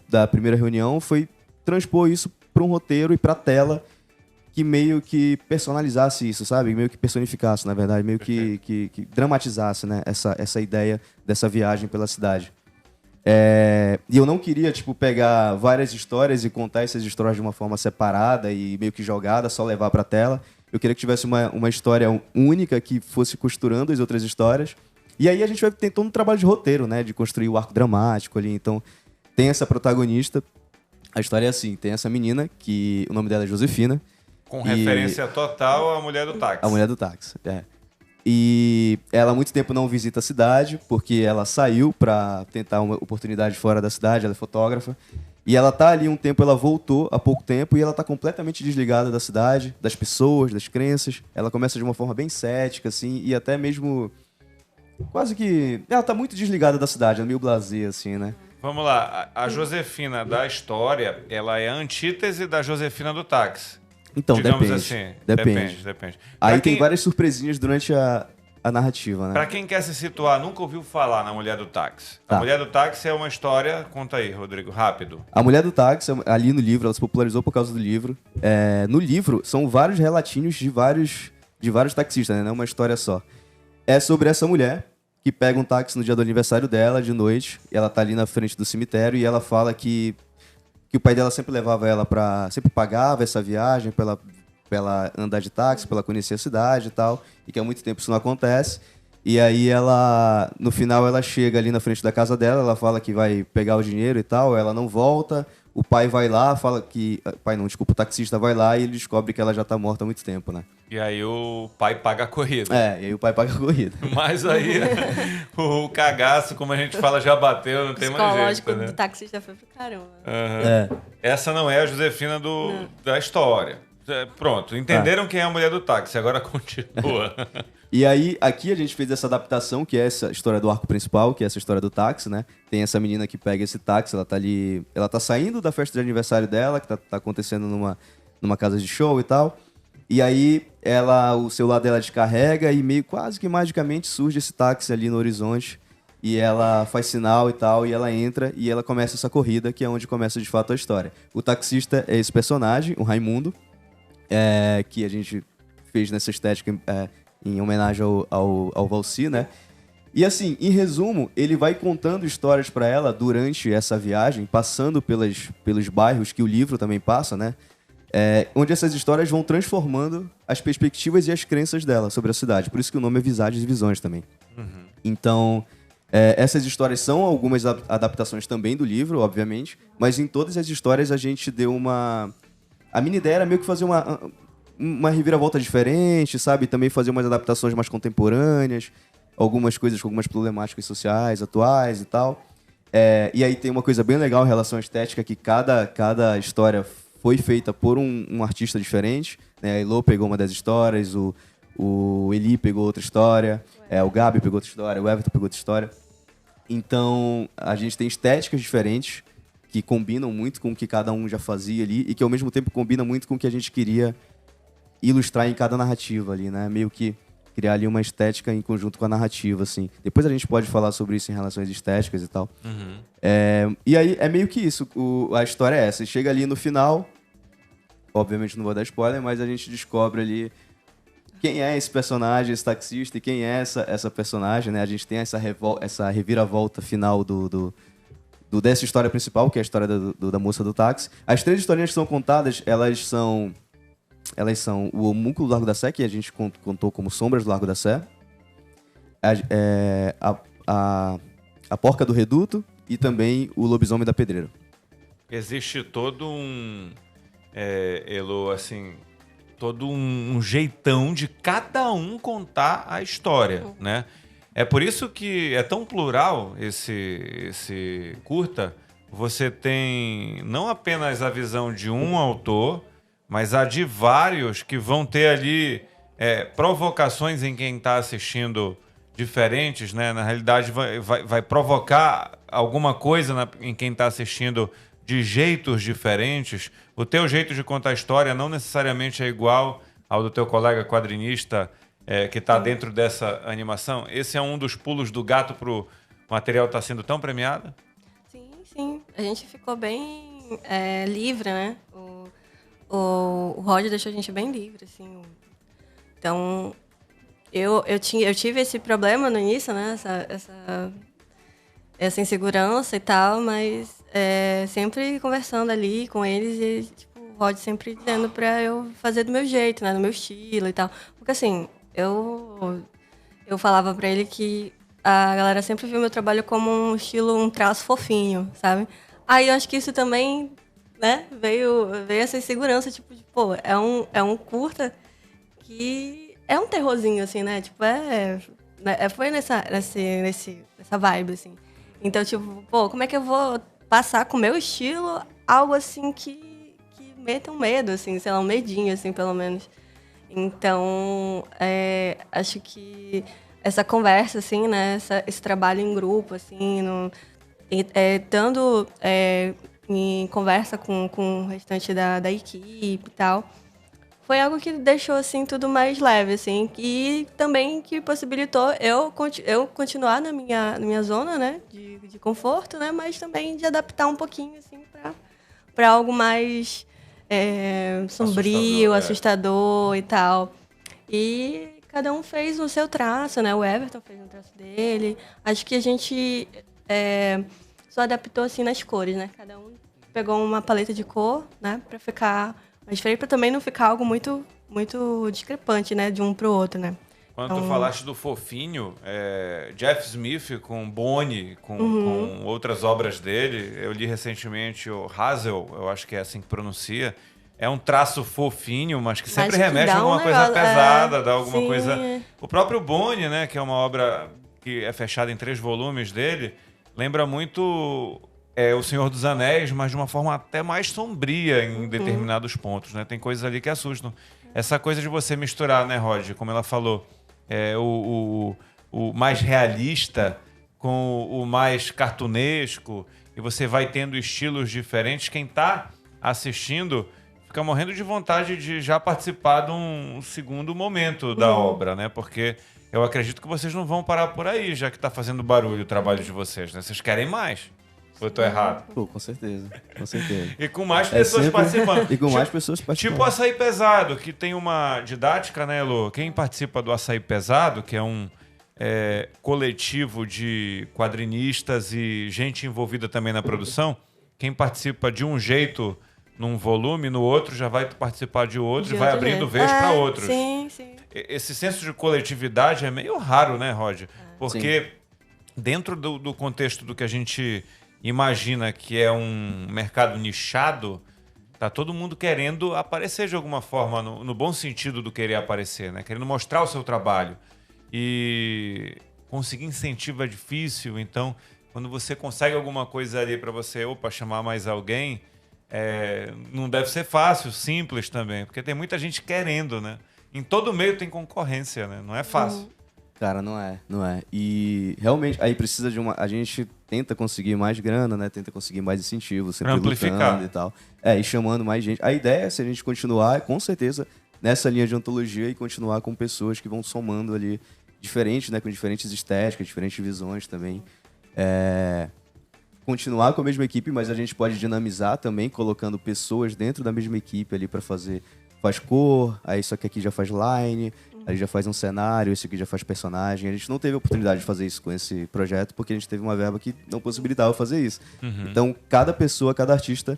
da primeira reunião, foi transpor isso para um roteiro e para tela, que meio que personalizasse isso, sabe? Meio que personificasse, na verdade, meio que dramatizasse, né? essa ideia dessa viagem pela cidade. E eu não queria, tipo, pegar várias histórias e contar essas histórias de uma forma separada e meio que jogada, só levar pra tela. Eu queria que tivesse uma história única que fosse costurando as outras histórias. E aí a gente vai ter todo um trabalho de roteiro, né? De construir o arco dramático ali. Então, tem essa protagonista. A história é assim, tem essa menina, que o nome dela é Josefina. Com referência total à mulher do táxi. A mulher do táxi, E ela há muito tempo não visita a cidade, porque ela saiu pra tentar uma oportunidade fora da cidade, ela é fotógrafa. E ela tá ali um tempo, ela voltou há pouco tempo, e ela tá completamente desligada da cidade, das pessoas, das crenças. Ela começa de uma forma bem cética, assim, e até mesmo... Quase que... Ela tá muito desligada da cidade, ela é meio blasé, assim, né? Vamos lá, a Josefina da história, ela é a antítese da Josefina do táxi. Então, digamos depende. assim. Depende. Aí tem várias surpresinhas durante a narrativa, né? Pra quem quer se situar, nunca ouviu falar na Mulher do Táxi. Tá. A Mulher do Táxi é uma história... Conta aí, Rodrigo, rápido. A Mulher do Táxi, ali no livro, ela se popularizou por causa do livro. No livro, são vários relatinhos de vários taxistas, né? Não é uma história só. É sobre essa mulher que pega um táxi no dia do aniversário dela, de noite, e ela tá ali na frente do cemitério, e ela fala que o pai dela sempre levava ela sempre pagava essa viagem pra ela andar de táxi, pra ela conhecer a cidade e tal, e que há muito tempo isso não acontece. E aí no final ela chega ali na frente da casa dela, ela fala que vai pegar o dinheiro e tal, ela não volta, o pai vai lá, fala que... Pai não, desculpa, o taxista vai lá e ele descobre que ela já tá morta há muito tempo, né? E aí o pai paga a corrida. E aí o pai paga a corrida. Mas aí o cagaço, como a gente fala, já bateu, não tem mais jeito, psicológico né? do taxista foi pro caramba. Essa não é a Josefina da história. Pronto, entenderam quem é a mulher do táxi, agora continua. E aí, aqui a gente fez essa adaptação, que é essa história do arco principal, que é essa história do táxi, né? Tem essa menina que pega esse táxi, ela tá ali... Ela tá saindo da festa de aniversário dela, que tá acontecendo numa casa de show e tal. E aí, o celular dela descarrega e meio quase que magicamente surge esse táxi ali no horizonte. E ela faz sinal e tal, e ela entra e ela começa essa corrida, que é onde começa de fato a história. O taxista é esse personagem, o Raimundo, que a gente fez nessa estética em homenagem ao Valci, né? E assim, em resumo, ele vai contando histórias pra ela durante essa viagem, passando pelos bairros que o livro também passa, né? Onde essas histórias vão transformando as perspectivas e as crenças dela sobre a cidade. Por isso que o nome é Visagens e Visões também. Uhum. Então, essas histórias são algumas adaptações também do livro, obviamente, mas em todas as histórias a gente deu uma... A minha ideia era meio que fazer uma reviravolta diferente, sabe? Também fazer umas adaptações mais contemporâneas, algumas coisas com algumas problemáticas sociais, atuais e tal. E aí tem uma coisa bem legal em relação à estética, que cada história foi feita por um artista diferente, né? A Elô pegou uma das histórias, o Eli pegou outra história, o Gabi pegou outra história, o Everton pegou outra história. Então, a gente tem estéticas diferentes que combinam muito com o que cada um já fazia ali e que, ao mesmo tempo, combina muito com o que a gente queria ilustrar em cada narrativa ali, né? Meio que criar ali uma estética em conjunto com a narrativa, assim. Depois a gente pode falar sobre isso em relação às estéticas e tal. Uhum. E aí, é meio que isso. A história é essa. Chega ali no final, obviamente não vou dar spoiler, mas a gente descobre ali quem é esse personagem, esse taxista, e quem é essa personagem, né? A gente tem essa reviravolta final dessa história principal, que é a história da moça do táxi. As 3 historinhas que são contadas, elas são elas são o Homúnculo do Largo da Sé, que a gente contou como Sombras do Largo da Sé, a Porca do Reduto e também o Lobisomem da Pedreira. Existe todo Elo, assim, todo um jeitão de cada um contar a história, né? É por isso que é tão plural esse curta. Você tem não apenas a visão de um autor, mas a de vários que vão ter ali provocações em quem está assistindo diferentes, né? Na realidade, vai provocar alguma coisa em quem está assistindo de jeitos diferentes. O teu jeito de contar a história não necessariamente é igual ao do teu colega quadrinista que está dentro dessa animação. Esse é um dos pulos do gato para o material estar sendo tão premiado? Sim. A gente ficou bem livre, né? O Rod deixou a gente bem livre, assim. Então, eu tive esse problema no início, né? Essa insegurança e tal, mas sempre conversando ali com eles e tipo, o Rod sempre dizendo pra eu fazer do meu jeito, né? Do meu estilo e tal. Porque assim, eu falava pra ele que a galera sempre viu meu trabalho como um estilo, um traço fofinho, sabe? Aí eu acho que isso também, né? Veio essa insegurança, tipo, de, pô, é um curta que é um terrorzinho, assim, né? Tipo, foi nessa vibe, assim. Então, tipo, pô, como é que eu vou passar com o meu estilo algo, assim, que meta um medo, assim, sei lá, um medinho, assim, pelo menos. Então, acho que essa conversa, assim, né? Esse trabalho em grupo, assim, estando em conversa com o restante da equipe e tal, foi algo que deixou, assim, tudo mais leve, assim, e também que possibilitou eu continuar na minha zona, né, de conforto, né, mas também de adaptar um pouquinho, assim, para algo mais sombrio, assustador e tal. E cada um fez o seu traço, né, o Everton fez um traço dele. Acho que a gente só adaptou, assim, nas cores, né, cada um pegou uma paleta de cor, né, para ficar... Mas para também não ficar algo muito, muito discrepante, né, de um pro outro, né? Quando tu falaste do fofinho, Jeff Smith com Bonnie, com outras obras dele, eu li recentemente o Hazel, eu acho que é assim que pronuncia, é um traço fofinho, mas que sempre remete a alguma coisa pesada, dá alguma coisa... O próprio Bonnie, né, que é uma obra que é fechada em 3 volumes dele, lembra muito... O Senhor dos Anéis, mas de uma forma até mais sombria em determinados pontos, né? Tem coisas ali que assustam. Essa coisa de você misturar, né, Rod? Como ela falou, o mais realista com o mais cartunesco, e você vai tendo estilos diferentes. Quem está assistindo fica morrendo de vontade de já participar de um segundo momento da obra, né? Porque eu acredito que vocês não vão parar por aí, já que está fazendo barulho o trabalho de vocês, né? Vocês querem mais. Ou eu tô errado? Pô, com certeza. Com certeza. E com mais pessoas participando. E com mais pessoas participando. Tipo o Açaí Pesado, que tem uma didática, né, Elô? Quem participa do Açaí Pesado, que é um coletivo de quadrinistas e gente envolvida também na produção, quem participa de um jeito num volume, no outro já vai participar de outro e vai abrindo vez para outros. Sim. Esse senso de coletividade é meio raro, né, Rod? Porque dentro do contexto do que a gente... imagina que é um mercado nichado, tá todo mundo querendo aparecer de alguma forma, no bom sentido do querer aparecer, né? Querendo mostrar o seu trabalho. E conseguir incentivo é difícil, então quando você consegue alguma coisa ali para você, chamar mais alguém, não deve ser fácil, simples também, porque tem muita gente querendo, né? Em todo meio tem concorrência, né? Não é fácil. Cara, não é. E realmente, aí precisa de a gente tenta conseguir mais grana, né? Tenta conseguir mais incentivo, sempre lutando e tal. E chamando mais gente. A ideia é, se a gente continuar, com certeza, nessa linha de antologia e continuar com pessoas que vão somando ali, diferentes, né? Com diferentes estéticas, diferentes visões também. Continuar com a mesma equipe, mas a gente pode dinamizar também, colocando pessoas dentro da mesma equipe ali para fazer... Faz cor, aí isso aqui já faz line, aí já faz um cenário, esse aqui já faz personagem. A gente não teve a oportunidade de fazer isso com esse projeto, porque a gente teve uma verba que não possibilitava fazer isso. Então, cada pessoa, cada artista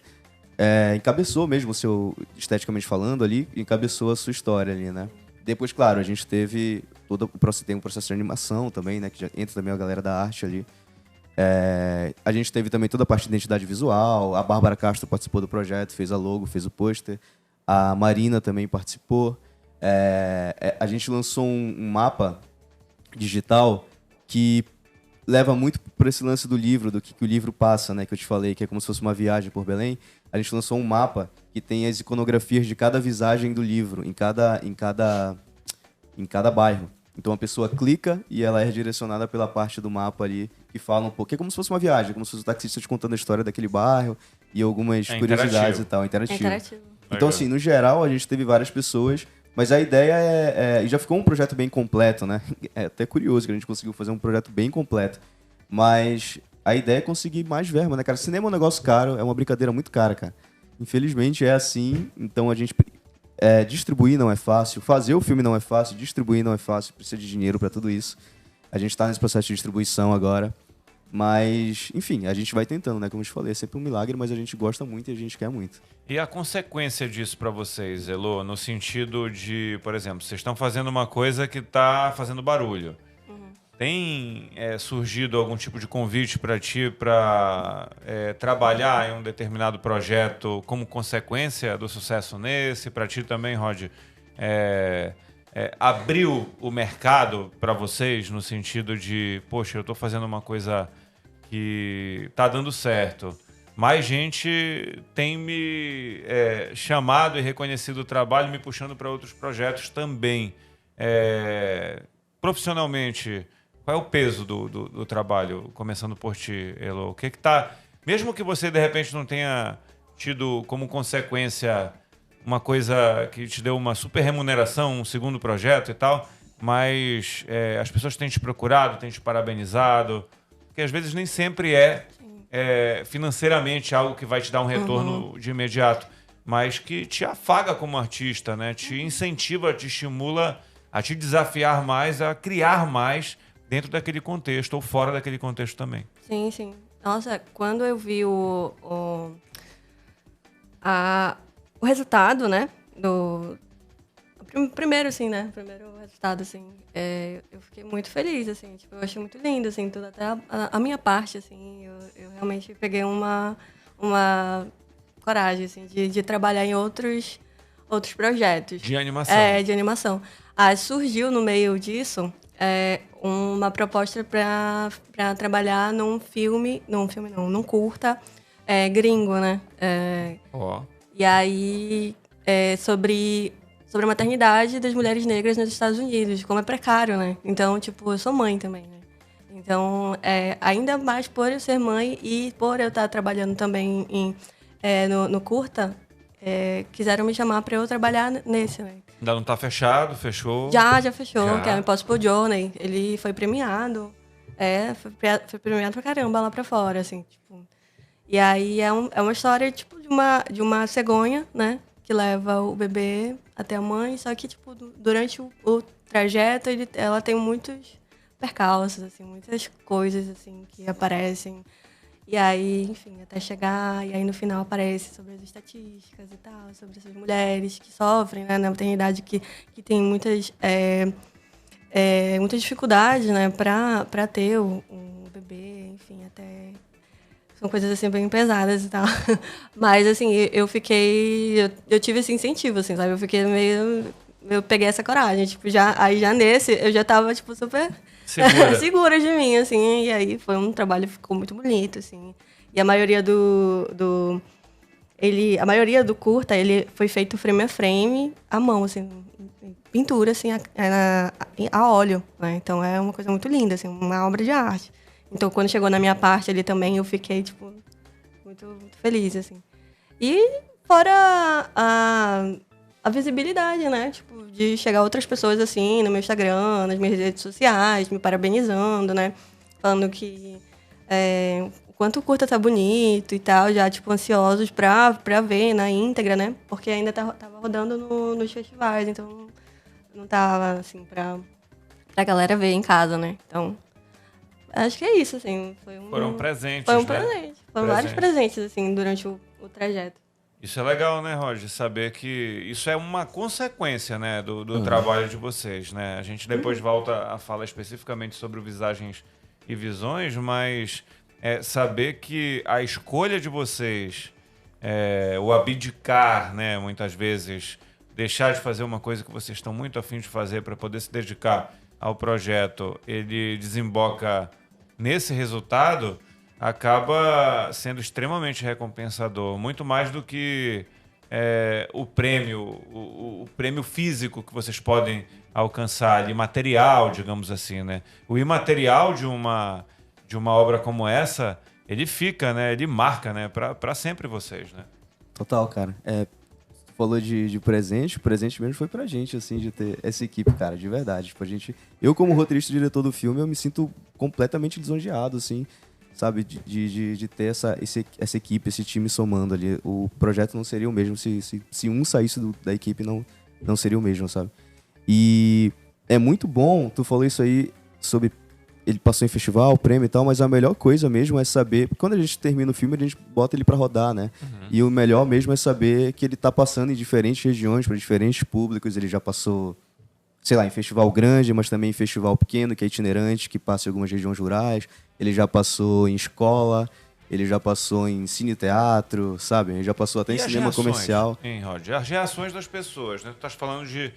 encabeçou mesmo o seu, esteticamente falando ali, encabeçou a sua história ali, né? Depois, claro, a gente teve tem um processo de animação também, né? Que já entra também a galera da arte ali. A gente teve também toda a parte de identidade visual. A Bárbara Castro participou do projeto, fez a logo, fez o pôster. A Marina também participou. A gente lançou um mapa digital que leva muito por esse lance do livro, do que o livro passa, né? Que eu te falei, que é como se fosse uma viagem por Belém. A gente lançou um mapa que tem as iconografias de cada visagem do livro, em cada bairro. Então a pessoa clica e ela é redirecionada pela parte do mapa ali que fala um pouco. É como se fosse uma viagem, como se fosse o taxista te contando a história daquele bairro e algumas curiosidades e tal, interativo. Então, assim, no geral, a gente teve várias pessoas, mas a ideia e já ficou um projeto bem completo, né? É até curioso que a gente conseguiu fazer um projeto bem completo. Mas a ideia é conseguir mais verba, né, cara? Cinema é um negócio caro, é uma brincadeira muito cara, cara. Infelizmente é assim, então a gente... distribuir não é fácil, fazer o filme não é fácil, distribuir não é fácil, precisa de dinheiro pra tudo isso. A gente tá nesse processo de distribuição agora, mas, enfim, a gente vai tentando, né? Como eu te falei, é sempre um milagre, mas a gente gosta muito e a gente quer muito. E a consequência disso pra vocês, Elô, no sentido de, por exemplo, vocês estão fazendo uma coisa que tá fazendo barulho. Tem surgido algum tipo de convite para ti para trabalhar em um determinado projeto como consequência do sucesso nesse? Para ti também, Rod, abriu o mercado para vocês no sentido de, poxa, eu estou fazendo uma coisa que está dando certo. Mais gente tem me chamado e reconhecido o trabalho, me puxando para outros projetos também. Profissionalmente, qual é o peso do trabalho, começando por ti, Elô? O que tá... Mesmo que você, de repente, não tenha tido como consequência uma coisa que te deu uma super remuneração, um segundo projeto e tal, mas as pessoas têm te procurado, têm te parabenizado, porque às vezes nem sempre financeiramente algo que vai te dar um retorno de imediato, mas que te afaga como artista, né? Te incentiva, te estimula a te desafiar mais, a criar mais dentro daquele contexto ou fora daquele contexto também. Sim, sim. Nossa, quando eu vi o resultado, né, primeiro, assim, né, primeiro resultado, assim, eu fiquei muito feliz, assim, tipo, eu achei muito lindo, assim, tudo, até a minha parte, assim, eu realmente peguei uma coragem, assim, de trabalhar em outros projetos. De animação. De animação. Surgiu no meio disso uma proposta para trabalhar num curta gringo, né? E aí, sobre a maternidade das mulheres negras nos Estados Unidos, como é precário, né? Então, tipo, eu sou mãe também, né? Então, ainda mais por eu ser mãe e por eu estar trabalhando também no curta, quiseram me chamar para eu trabalhar nesse, né? Ainda não tá fechado, fechou? Já fechou, que é o Impossible Journey. Ele foi premiado. Foi premiado pra caramba lá pra fora, assim, tipo. E aí é uma história, tipo, de uma cegonha, né? Que leva o bebê até a mãe, só que, tipo, durante o trajeto, ela tem muitos percalços, assim, muitas coisas, assim, que aparecem. E aí, enfim, até chegar, e aí no final aparece sobre as estatísticas e tal, sobre essas mulheres que sofrem, né, na maternidade, que tem muitas dificuldades, né, para ter o bebê, enfim, até... São coisas, assim, bem pesadas e tal. Mas, assim, eu tive esse incentivo, assim, sabe? Eu fiquei meio... Eu peguei essa coragem, tipo, já nesse, eu já tava, tipo, super... segura de mim, assim, e aí foi um trabalho que ficou muito bonito, assim. E a maioria a maioria do curta, ele foi feito frame a frame, à mão, assim, pintura, assim, a óleo, né? Então é uma coisa muito linda, assim, uma obra de arte. Então quando chegou na minha parte ali também, eu fiquei, tipo, muito, muito feliz, assim. E fora a visibilidade, né? Tipo, de chegar outras pessoas, assim, no meu Instagram, nas minhas redes sociais, me parabenizando, né? Falando que o quanto o curta tá bonito e tal, já, tipo, ansiosos pra ver na íntegra, né? Porque ainda tava rodando nos festivais, então não tava, assim, pra galera ver em casa, né? Então, acho que é isso, assim. Foram presentes, Foi um né? presente. Foram vários presentes, assim, durante o trajeto. Isso é legal, né, Roger? Saber que isso é uma consequência, né, do trabalho de vocês, né? A gente depois volta a falar especificamente sobre o Visagens e Visões, mas saber que a escolha de vocês, o abdicar, né, muitas vezes, deixar de fazer uma coisa que vocês estão muito afim de fazer para poder se dedicar ao projeto, ele desemboca nesse resultado, acaba sendo extremamente recompensador, muito mais do que o prêmio, o prêmio físico que vocês podem alcançar ali, material, digamos assim, né? O imaterial de uma obra como essa, ele fica, né? Ele marca, né? Para sempre vocês, né? Total, cara. Tu falou de presente, o presente mesmo foi pra gente, assim, de ter essa equipe, cara, de verdade. Tipo, eu como roteirista e diretor do filme, eu me sinto completamente lisonjeado, assim, sabe, de ter essa equipe, esse time somando ali. O projeto não seria o mesmo se um saísse da equipe, não seria o mesmo, sabe? E é muito bom, tu falou isso aí sobre ele passou em festival, prêmio e tal, mas a melhor coisa mesmo é saber, quando a gente termina o filme, a gente bota ele pra rodar, né? Uhum. E o melhor mesmo é saber que ele tá passando em diferentes regiões, para diferentes públicos. Ele já passou, sei lá, em festival grande, mas também em festival pequeno, que é itinerante, que passa em algumas regiões rurais. Ele já passou em escola, ele já passou em cine-teatro, sabe? Ele já passou até em cinema comercial. Hein, Rod? As reações das pessoas, né? Tu estás falando de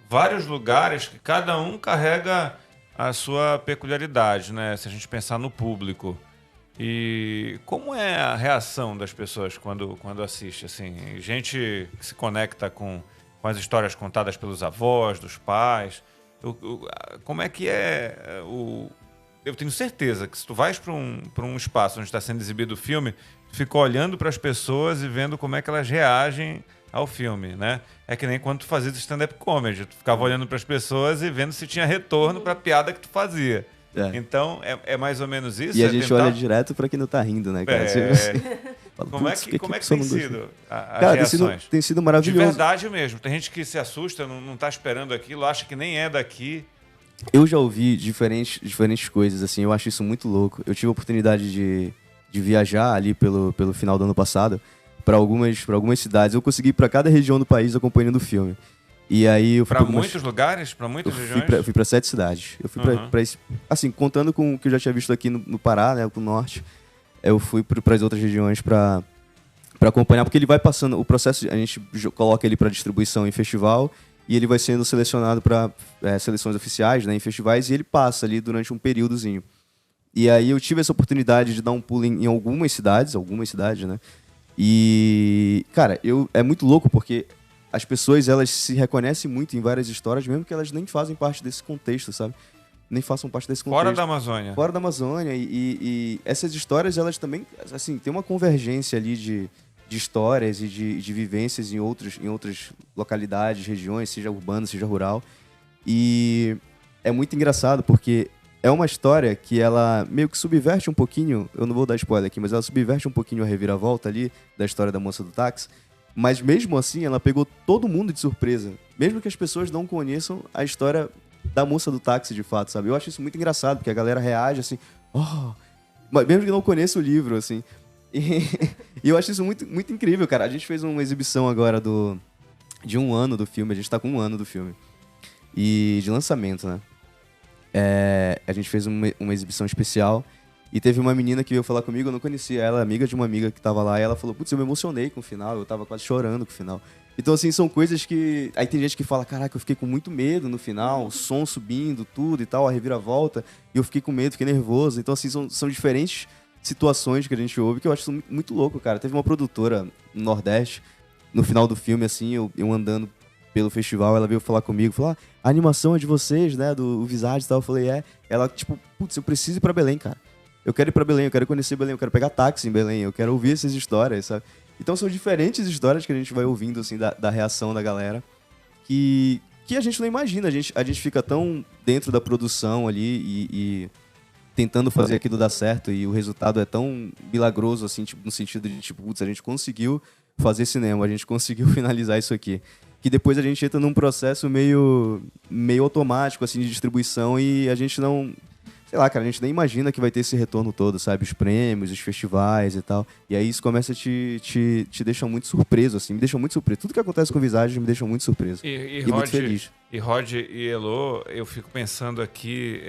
vários lugares que cada um carrega a sua peculiaridade, né? Se a gente pensar no público. E como é a reação das pessoas quando assiste? Assim, gente que se conecta com as histórias contadas pelos avós, dos pais. Como é que é o... Eu tenho certeza que se tu vais para um espaço onde está sendo exibido o filme, tu fica olhando para as pessoas e vendo como é que elas reagem ao filme, né? É que nem quando tu fazia stand-up comedy. Tu ficava olhando para as pessoas e vendo se tinha retorno para a piada que tu fazia. Então, é mais ou menos isso? E a gente olha direto para quem não tá rindo, né, cara? Como é que tem sido as cara, reações? Tem sido maravilhoso. De verdade mesmo. Tem gente que se assusta, não tá esperando aquilo, acha que nem é daqui. Eu já ouvi diferentes coisas, assim, eu acho isso muito louco. Eu tive a oportunidade de viajar ali pelo final do ano passado para algumas cidades. Eu consegui ir para cada região do país acompanhando o filme. E aí eu fui para muitos lugares, para muitas regiões? Fui para 7 cidades. Eu fui para assim, contando com o que eu já tinha visto aqui no Pará, né, pro norte. Eu fui para as outras regiões para acompanhar, porque ele vai passando o processo, a gente coloca ele para distribuição em festival e ele vai sendo selecionado para seleções oficiais, né, em festivais, e ele passa ali durante um períodozinho. E aí eu tive essa oportunidade de dar um pulo em algumas cidades, né? E, cara, é muito louco porque as pessoas, elas se reconhecem muito em várias histórias, mesmo que elas nem fazem parte desse contexto, sabe? Nem façam parte desse contexto. Fora da Amazônia. Fora da Amazônia. E essas histórias, elas também, assim, tem uma convergência ali de histórias e de vivências em outras localidades, regiões, seja urbana, seja rural. E é muito engraçado porque é uma história que ela meio que subverte um pouquinho, eu não vou dar spoiler aqui, mas ela subverte um pouquinho a reviravolta ali da história da moça do táxi, mas mesmo assim ela pegou todo mundo de surpresa, mesmo que as pessoas não conheçam a história da moça do táxi de fato, sabe? Eu acho isso muito engraçado, porque a galera reage assim, mas mesmo que não conheça o livro, assim. E eu acho isso muito, muito incrível, cara. A gente fez uma exibição agora de 1 ano do filme, a gente tá com 1 ano do filme, e de lançamento, né? A gente fez uma exibição especial e teve uma menina que veio falar comigo, eu não conhecia ela, amiga de uma amiga que tava lá, e ela falou, putz, eu me emocionei com o final, eu tava quase chorando com o final. Então, assim, são coisas que... Aí tem gente que fala, caraca, eu fiquei com muito medo no final, o som subindo, tudo e tal, a reviravolta, e eu fiquei com medo, fiquei nervoso. Então, assim, são diferentes situações que a gente ouve que eu acho isso muito louco, cara. Teve uma produtora no Nordeste, no final do filme, assim, eu andando pelo festival, ela veio falar comigo, falou, a animação é de vocês, né, do Visage e tal. Eu falei, Ela, tipo, putz, eu preciso ir pra Belém, cara. Eu quero ir pra Belém, eu quero conhecer Belém, eu quero pegar táxi em Belém, eu quero ouvir essas histórias, sabe? Então são diferentes histórias que a gente vai ouvindo, assim, da reação da galera, que a gente não imagina. A gente fica tão dentro da produção ali e tentando fazer aquilo dar certo, e o resultado é tão milagroso, assim, tipo, no sentido de, tipo, putz, a gente conseguiu fazer cinema, a gente conseguiu finalizar isso aqui. Que depois a gente entra num processo meio automático, assim, de distribuição, e a gente não... sei lá, cara, a gente nem imagina que vai ter esse retorno todo, sabe? Os prêmios, os festivais e tal. E aí isso começa a te deixar muito surpreso, assim. Me deixa muito surpreso. Tudo que acontece com Visage me deixa muito surpreso. E Rod, muito feliz. E Rod e Elo, eu fico pensando aqui,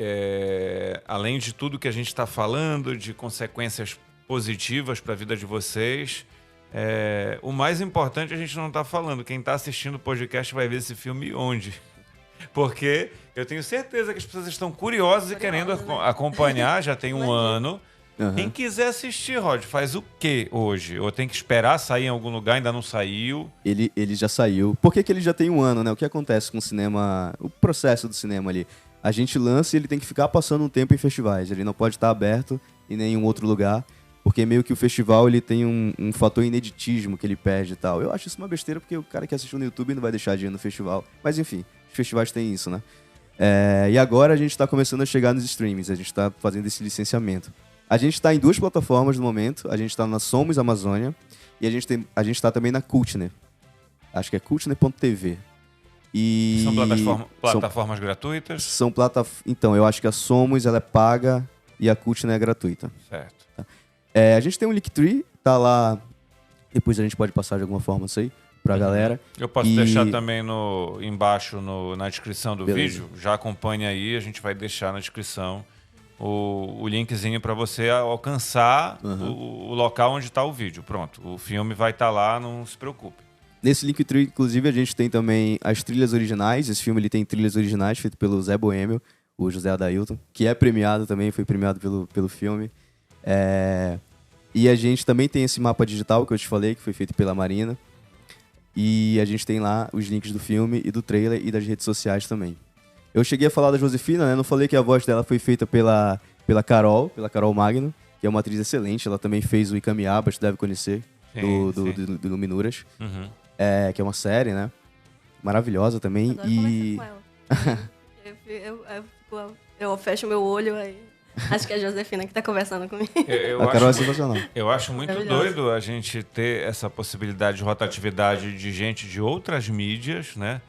além de tudo que a gente está falando, de consequências positivas para a vida de vocês, o mais importante a gente não está falando. Quem está assistindo o podcast vai ver esse filme onde? Porque eu tenho certeza que as pessoas estão curiosas e querendo acompanhar, já tem um ano. Uhum. Quem quiser assistir, Rod, faz o quê hoje? Ou tem que esperar sair em algum lugar, ainda não saiu? Ele já saiu. Por que ele já tem um ano, né? O que acontece com o cinema, o processo do cinema ali? A gente lança e ele tem que ficar passando um tempo em festivais. Ele não pode estar aberto em nenhum outro lugar, porque meio que o festival ele tem um fator ineditismo que ele perde e tal. Eu acho isso uma besteira, porque o cara que assistiu no YouTube não vai deixar de ir no festival. Mas enfim, os festivais têm isso, né? E agora a gente está começando a chegar nos streamings, a gente está fazendo esse licenciamento. A gente está em 2 plataformas no momento, a gente está na Somos Amazônia e a gente está também na Kultner. Acho que é kultner.tv. E São plataformas gratuitas? Então, eu acho que a Somos ela é paga e a Kultner é gratuita. Certo. A gente tem um Linktree, tá lá, depois a gente pode passar de alguma forma isso aí pra galera. Eu posso deixar também embaixo na descrição do Beleza. vídeo, já acompanha aí, a gente vai deixar na descrição o linkzinho para você alcançar o local onde está o vídeo. Pronto, o filme vai estar lá, não se preocupe. Nesse Linktree, inclusive, a gente tem também as trilhas originais. Esse filme ele tem trilhas originais feitas pelo Zé Boêmio, o José Adailton, que é premiado também, foi premiado pelo filme. E a gente também tem esse mapa digital que eu te falei, que foi feito pela Marina. E a gente tem lá os links do filme e do trailer e das redes sociais também. Eu cheguei a falar da Josefina, né? Não falei que a voz dela foi feita pela Carol Magno, que é uma atriz excelente. Ela também fez o Icamiaba, você deve conhecer, do Luminuras. Uhum. Que é uma série, né? Maravilhosa também. Adoro conversar com ela. Eu fecho meu olho aí. Acho que é a Josefina que tá conversando comigo. A Carol é sensacional. Eu acho muito doido a gente ter essa possibilidade de rotatividade de gente de outras mídias, né?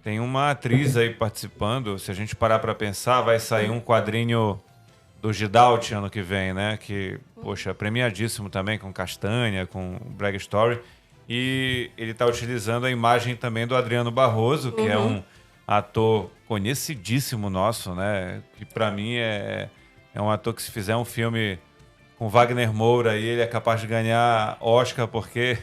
Tem uma atriz aí participando. Se a gente parar para pensar, vai sair um quadrinho do Gidalt ano que vem, né? Que, poxa, premiadíssimo também, com Castanha, com Brag Story. E ele está utilizando a imagem também do Adriano Barroso, que é um ator conhecidíssimo nosso, né? Que para mim é um ator que, se fizer um filme com Wagner Moura, aí ele é capaz de ganhar Oscar, porque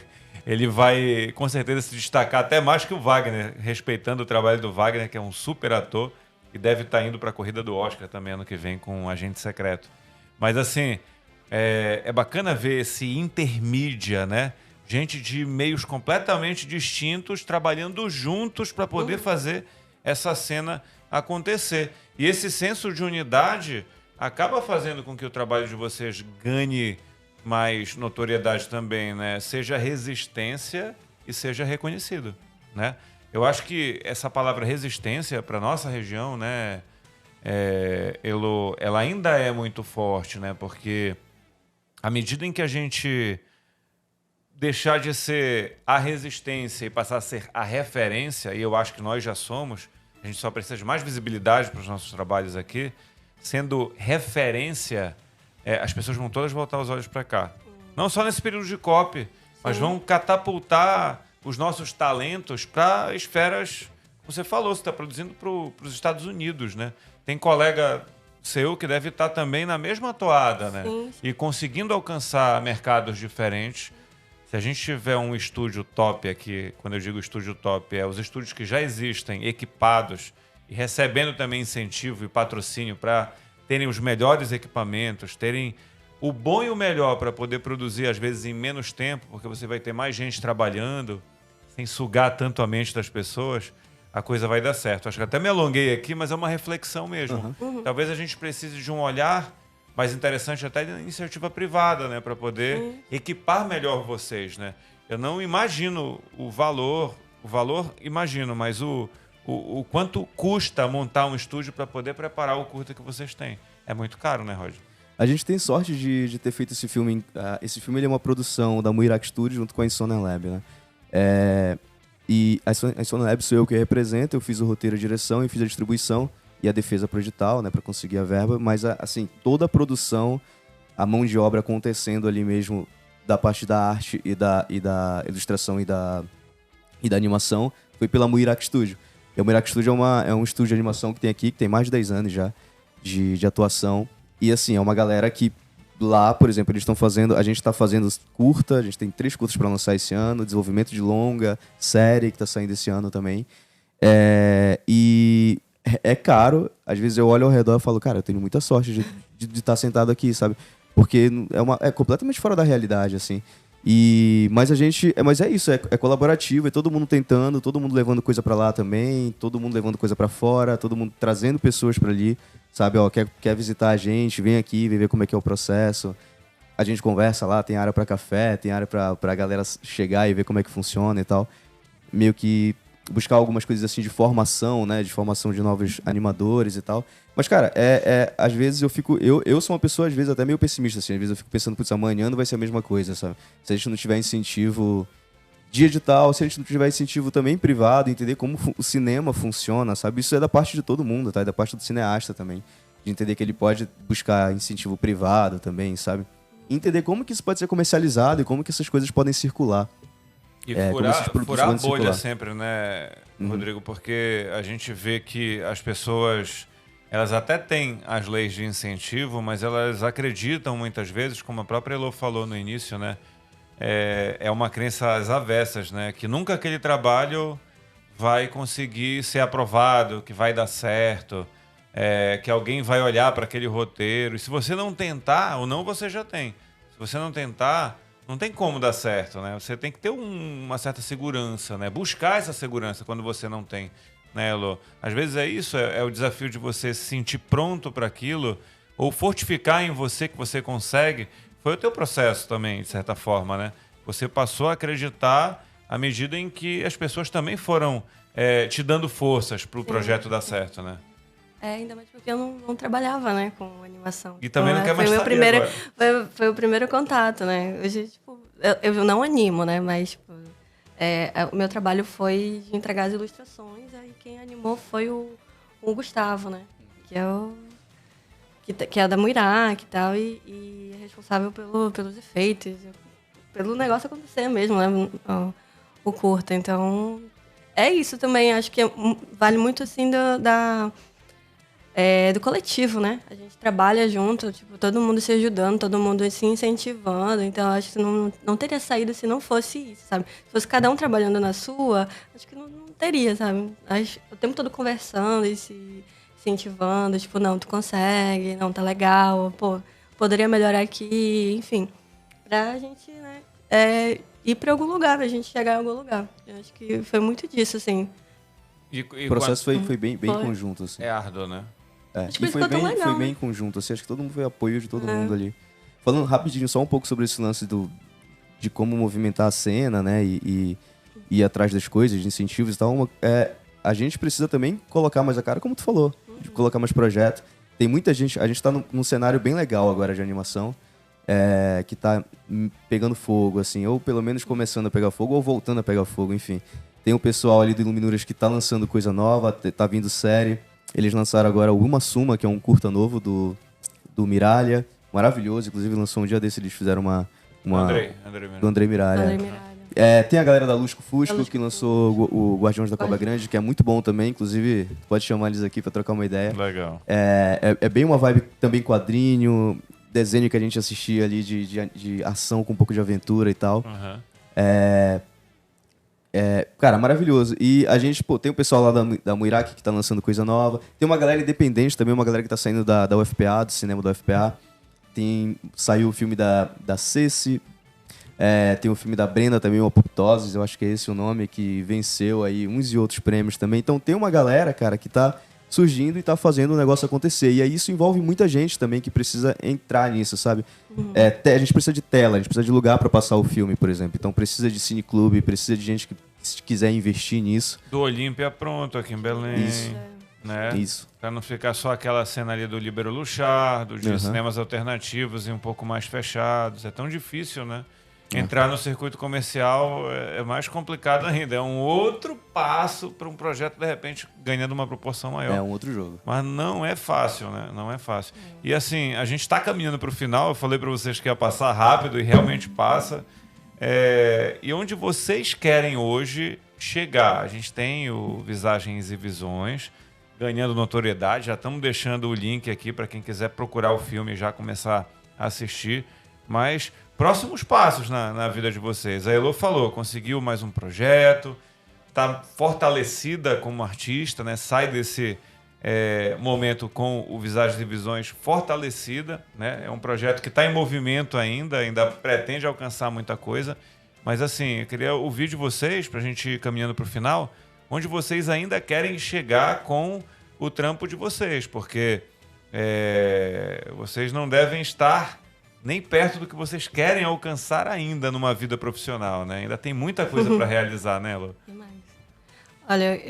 ele vai com certeza se destacar até mais que o Wagner, respeitando o trabalho do Wagner, que é um super ator e deve estar indo para a corrida do Oscar também ano que vem com um Agente Secreto. Mas assim, é bacana ver esse intermídia, né? Gente de meios completamente distintos trabalhando juntos para poder fazer essa cena acontecer. E esse senso de unidade acaba fazendo com que o trabalho de vocês ganhe mais notoriedade também, né? Seja resistência e seja reconhecido, né? Eu acho que essa palavra resistência para nossa região, né, ela ainda é muito forte, né? Porque à medida em que a gente deixar de ser a resistência e passar a ser a referência, e eu acho que nós já somos, a gente só precisa de mais visibilidade para os nossos trabalhos aqui, sendo referência, as pessoas vão todas voltar os olhos para cá. Não só nesse período de COP, mas vão catapultar os nossos talentos para esferas, como você falou, você está produzindo para os Estados Unidos, né? Tem colega seu que deve estar também na mesma toada, né? Sim. E conseguindo alcançar mercados diferentes. Se a gente tiver um estúdio top aqui, quando eu digo estúdio top, os estúdios que já existem, equipados e recebendo também incentivo e patrocínio para terem os melhores equipamentos, terem o bom e o melhor para poder produzir, às vezes, em menos tempo, porque você vai ter mais gente trabalhando, sem sugar tanto a mente das pessoas, a coisa vai dar certo. Acho que até me alonguei aqui, mas é uma reflexão mesmo. Talvez a gente precise de um olhar mais interessante até de iniciativa privada, né, para poder equipar melhor vocês, né? Eu não imagino o valor imagino, mas o quanto custa montar um estúdio para poder preparar o curta que vocês têm. É muito caro, né, Roger? A gente tem sorte de ter feito esse filme. Esse filme ele é uma produção da Muirac Studio junto com a Insomnia Lab, né? E a Insomnia Lab sou eu que represento, eu fiz o roteiro, a direção e fiz a distribuição. e a defesa pro edital, né, para conseguir a verba, mas assim, toda a produção, a mão de obra acontecendo ali mesmo da parte da arte e da ilustração e da animação foi pela Muirac Studio. E a Muirac Studio é um estúdio de animação que tem aqui, que tem mais de 10 anos já de atuação. E assim, é uma galera que lá, por exemplo, eles estão fazendo, a gente está fazendo curta, a gente tem 3 curtas para lançar esse ano, desenvolvimento de longa, série que está saindo esse ano também. E é caro, às vezes eu olho ao redor e falo, cara, eu tenho muita sorte de estar sentado aqui, sabe? Porque é completamente fora da realidade, assim. Mas é isso, é colaborativo, é todo mundo tentando, todo mundo levando coisa pra lá também, todo mundo levando coisa pra fora, todo mundo trazendo pessoas pra ali, sabe? Ó, quer visitar a gente, vem aqui, vem ver como é que é o processo. A gente conversa lá, tem área pra café, tem área pra galera chegar e ver como é que funciona e tal. Meio que buscar algumas coisas assim de formação, né? De formação de novos animadores e tal. Mas, cara, às vezes eu sou uma pessoa, às vezes, até meio pessimista, assim. Às vezes eu fico pensando, putz, amanhã não vai ser a mesma coisa, sabe? Se a gente não tiver incentivo de edital, se a gente não tiver incentivo também privado, entender como o cinema funciona, sabe? Isso é da parte de todo mundo, tá? É da parte do cineasta também. De entender que ele pode buscar incentivo privado também, sabe? E entender como que isso pode ser comercializado e como que essas coisas podem circular. E como esses produtos furar a podem bolha circular. sempre, né, Rodrigo? Porque a gente vê que as pessoas, elas até têm as leis de incentivo, mas elas acreditam muitas vezes, como a própria Elô falou no início, né? É uma crença às avessas, né? Que nunca aquele trabalho vai conseguir ser aprovado, que vai dar certo, que alguém vai olhar para aquele roteiro. E se você não tentar, ou não, você já tem. Se você não tentar, não tem como dar certo, né? Você tem que ter uma certa segurança, né? Buscar essa segurança quando você não tem, né, Elô? Às vezes é isso, é o desafio de você se sentir pronto para aquilo, ou fortificar em você que você consegue. Foi o teu processo também, de certa forma, né? Você passou a acreditar à medida em que as pessoas também foram te dando forças para o projeto dar certo, né? Ainda mais porque eu não trabalhava, né, com animação. E também não quer mais foi saber agora. Foi o primeiro contato, né? Hoje, tipo, eu não animo, né? Mas, tipo, o meu trabalho foi de entregar as ilustrações, aí quem animou foi o Gustavo, né? Que é que é da Muirac e tal, e é responsável pelos efeitos, pelo negócio acontecer mesmo, né? O curta. Então, é isso também. Acho que vale muito, assim, do coletivo, né? A gente trabalha junto, tipo, todo mundo se ajudando, todo mundo se incentivando. Então, acho que não teria saído se não fosse isso, sabe? Se fosse cada um trabalhando na sua, acho que não teria, sabe? O tempo todo conversando e se incentivando, tipo, não, tu consegue, não, tá legal, pô, poderia melhorar aqui, enfim. Pra gente, né, ir pra algum lugar, pra gente chegar em algum lugar. Eu acho que foi muito disso, assim. O processo foi bem conjunto, assim. É árduo, né? Acho que E ficou tão legal, foi bem né? conjunto, assim, acho que todo mundo foi apoio de todo mundo ali. Falando rapidinho só um pouco sobre esse lance de como movimentar a cena, né, e ir atrás das coisas, de incentivos e tal, a gente precisa também colocar mais a cara, como tu falou, de colocar mais projeto. Tem muita gente, a gente tá num cenário bem legal agora de animação, que tá pegando fogo, assim, ou pelo menos começando a pegar fogo, ou voltando a pegar fogo, enfim. Tem o pessoal ali do Iluminuras que tá lançando coisa nova, tá vindo série. Eles lançaram agora o Uma Suma, que é um curta novo do Miralha. Maravilhoso, inclusive lançou um dia desse, eles fizeram Andrei do Andrei Miralha. Andrei Miralha. Tem a galera da Lusco Fusco, que lançou o Guardiões da Cobra Grande, que é muito bom também, inclusive pode chamar eles aqui pra trocar uma ideia. Legal. É bem uma vibe também quadrinho, desenho que a gente assistia ali de ação com um pouco de aventura e tal. Uhum. Cara, maravilhoso. E a gente, pô, tem o pessoal lá da Muirac que tá lançando coisa nova. Tem uma galera independente também, uma galera que tá saindo da UFPA, do cinema da UFPA. Saiu o filme da Ceci. Tem o filme da Brenda também, o Apoptoses, eu acho que é esse o nome, que venceu aí uns e outros prêmios também. Então tem uma galera, cara, que tá surgindo e tá fazendo o negócio acontecer. E aí isso envolve muita gente também que precisa entrar nisso, sabe? A gente precisa de tela, a gente precisa de lugar pra passar o filme, por exemplo. Então precisa de cineclube, precisa de gente que quiser investir nisso. Do Olímpia pronto aqui em Belém. Isso. Né? Isso. Pra não ficar só aquela cena ali do Líbero Luchar, de Uhum. cinemas alternativos e um pouco mais fechados. É tão difícil, né? Entrar no circuito comercial é mais complicado ainda. É um outro passo para um projeto, de repente, ganhando uma proporção maior. É um outro jogo. Mas não é fácil, né? Não é fácil. E assim, a gente está caminhando para o final. Eu falei para vocês que ia passar rápido e realmente passa. E onde vocês querem hoje chegar? A gente tem o Visagens e Visões ganhando notoriedade. Já estamos deixando o link aqui para quem quiser procurar o filme e já começar a assistir. Mas próximos passos na vida de vocês. A Elo falou, conseguiu mais um projeto, está fortalecida como artista, né? Sai desse momento com o Visagens e Visões fortalecida, né? É um projeto que está em movimento ainda pretende alcançar muita coisa. Mas assim, eu queria ouvir de vocês, para a gente ir caminhando para o final, onde vocês ainda querem chegar com o trampo de vocês, porque vocês não devem estar nem perto do que vocês querem alcançar ainda numa vida profissional, né? Ainda tem muita coisa para realizar, né, Lu? Demais. Olha,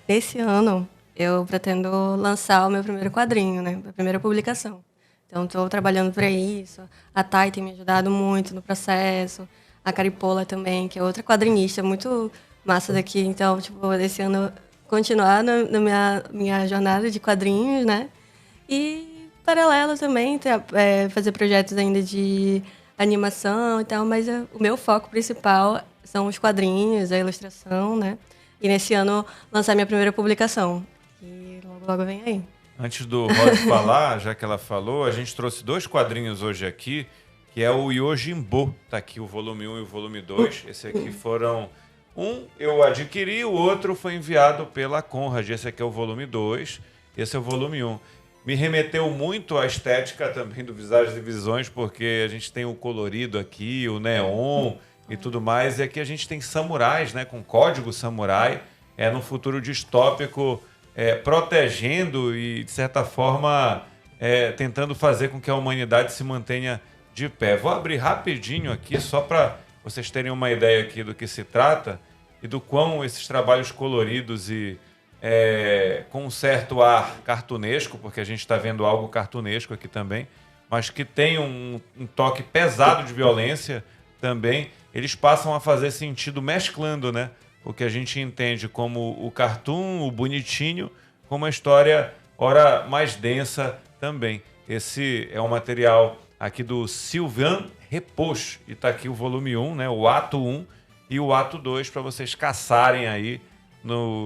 esse ano, eu pretendo lançar o meu primeiro quadrinho, né? A primeira publicação. Então, estou trabalhando para isso. A Thay tem me ajudado muito no processo. A Caripola também, que é outra quadrinista muito massa daqui. Então, tipo, esse ano, continuar na minha jornada de quadrinhos, né? E paralelo também, fazer projetos ainda de animação e tal, mas o meu foco principal são os quadrinhos, a ilustração, né? E nesse ano lançar minha primeira publicação, que logo vem aí. Antes do Rod falar, já que ela falou, a gente trouxe 2 quadrinhos hoje aqui, que é o Yojimbo. Tá aqui o volume 1 e o volume 2. Esse aqui foram... Um eu adquiri, o outro foi enviado pela Conrad. Esse aqui é o volume 2, esse é o volume 1. Me remeteu muito à estética também do Visagens e Visões, porque a gente tem o colorido aqui, o neon e tudo mais. E aqui a gente tem samurais, né, com código samurai, no futuro distópico, protegendo e, de certa forma, tentando fazer com que a humanidade se mantenha de pé. Vou abrir rapidinho aqui, só para vocês terem uma ideia aqui do que se trata e do quão esses trabalhos coloridos e com um certo ar cartunesco, porque a gente está vendo algo cartunesco aqui também, mas que tem um toque pesado de violência também, eles passam a fazer sentido mesclando, né? O que a gente entende como o cartoon, o bonitinho, com uma história, ora, mais densa também. Esse é um material aqui do Sylvain Repoche, e está aqui o volume 1, né? O ato 1 e o ato 2, para vocês caçarem aí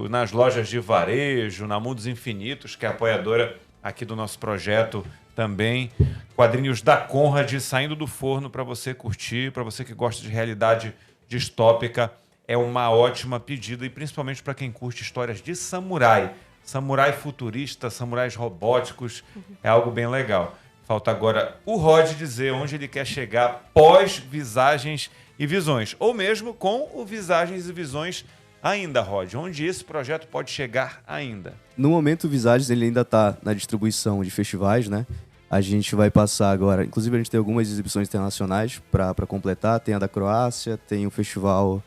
nas lojas de varejo, na Mundos Infinitos, que é apoiadora aqui do nosso projeto também. Quadrinhos da Conrad saindo do forno para você curtir, para você que gosta de realidade distópica. É uma ótima pedida, e principalmente para quem curte histórias de samurai. Samurai futurista, samurais robóticos, é algo bem legal. Falta agora o Rod dizer onde ele quer chegar pós-Visagens e Visões, ou mesmo com o Visagens e Visões ainda, Rod, onde esse projeto pode chegar ainda? No momento, o Visagens ele ainda está na distribuição de festivais, né? A gente vai passar agora... Inclusive, a gente tem algumas exibições internacionais para completar. Tem a da Croácia, tem o festival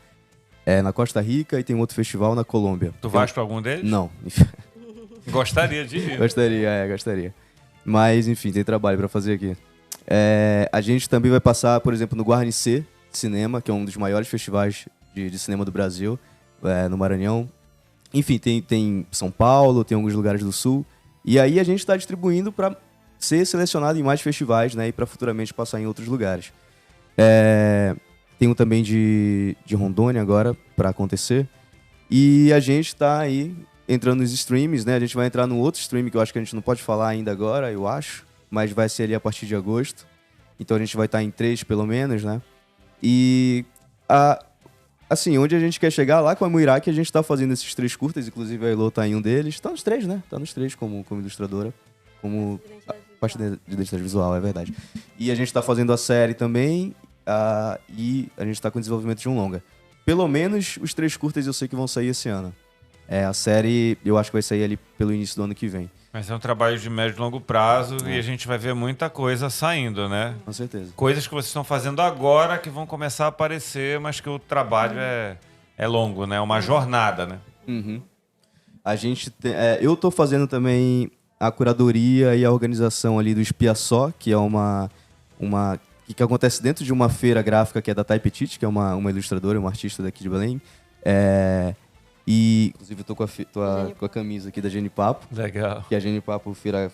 na Costa Rica e tem um outro festival na Colômbia. Tu vais para algum deles? Não. Gostaria de ir. Gostaria. Mas, enfim, tem trabalho para fazer aqui. A gente também vai passar, por exemplo, no Guarnicê Cinema, que é um dos maiores festivais de cinema do Brasil, no Maranhão. Enfim, tem São Paulo, tem alguns lugares do Sul. E aí a gente está distribuindo para ser selecionado em mais festivais, né? E para futuramente passar em outros lugares. Tem um também de Rondônia agora para acontecer. E a gente está aí entrando nos streams, né? A gente vai entrar num outro stream que eu acho que a gente não pode falar ainda agora, eu acho. Mas vai ser ali a partir de agosto. Então a gente vai estar em 3 pelo menos, né? E assim, onde a gente quer chegar, lá com a Muiraki, a gente tá fazendo esses 3 curtas, inclusive a Elo tá em um deles. Tá nos 3, né? Tá nos 3 como ilustradora, como parte de identidade visual, é verdade. E a gente tá fazendo a série também, e a gente tá com o desenvolvimento de um longa. Pelo menos os 3 curtas eu sei que vão sair esse ano. A série eu acho que vai sair ali pelo início do ano que vem. Mas é um trabalho de médio e longo prazo e a gente vai ver muita coisa saindo, né? Com certeza. Coisas que vocês estão fazendo agora que vão começar a aparecer, mas que o trabalho é longo, né? É uma jornada, né? Uhum. A gente eu tô fazendo também a curadoria e a organização ali do Espia Só, que é uma que acontece dentro de uma feira gráfica que é da Thay Petit, que é uma ilustradora, uma artista daqui de Belém. E, inclusive, eu tô com a camisa aqui da Gene Papo. Legal. Que é a Gene Papo feira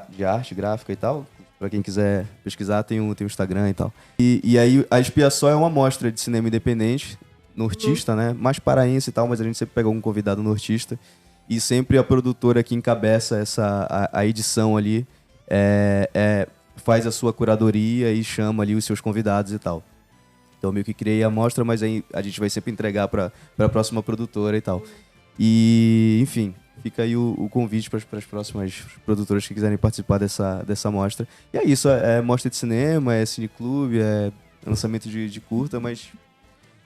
de arte gráfica e tal. Pra quem quiser pesquisar, tem o Instagram e tal. E aí, a Espiaçó é uma mostra de cinema independente, nortista, né? Mais paraense e tal, mas a gente sempre pega um convidado nortista. E sempre a produtora que encabeça a edição ali faz a sua curadoria e chama ali os seus convidados e tal. Então, eu meio que criei a mostra, mas aí a gente vai sempre entregar para a próxima produtora e tal. E, enfim, fica aí o convite para as próximas produtoras que quiserem participar dessa mostra. E é isso, é mostra de cinema, é cineclube, é lançamento de curta, mas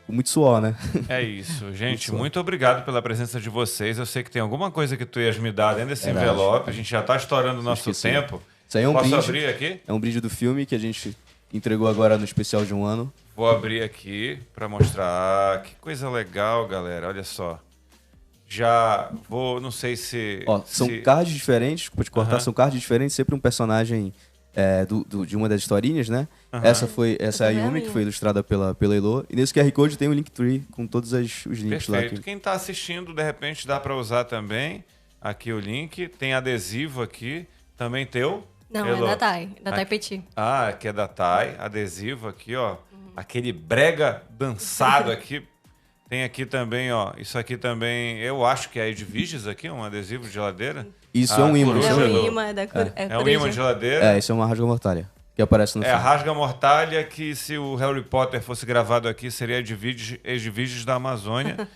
com muito suor, né? É isso. Gente, muito obrigado pela presença de vocês. Eu sei que tem alguma coisa que tu ias me dar dentro desse envelope. A gente já está estourando o nosso tempo. Isso aí é um Posso brinde. abrir aqui? É um brinde do filme que a gente entregou agora no especial de um ano. Vou abrir aqui para mostrar. Que coisa legal, galera. Olha só. Já vou, não sei se... São cards diferentes, desculpa te cortar, são cards diferentes, sempre um personagem de uma das historinhas, né? Essa é a Yumi, que foi ilustrada pela Elo. E nesse QR Code tem o Linktree com todos os links lá. Perfeito. Quem está assistindo, de repente, dá para usar também. Aqui o link. Tem adesivo aqui. Também teu? Não, Elo. é da Thay. Da Thay Petit. Ah, que é da Thay. Adesivo aqui, ó. Aquele brega dançado aqui. Tem aqui também, ó. Isso aqui também, eu acho que é Edviges aqui, um adesivo de geladeira. Isso é um imã. É coruja um imã da É um imã de geladeira. Isso é uma rasga-mortalha, que aparece no É a filme. rasga-mortalha que, se o Harry Potter fosse gravado aqui, seria Edviges da Amazônia.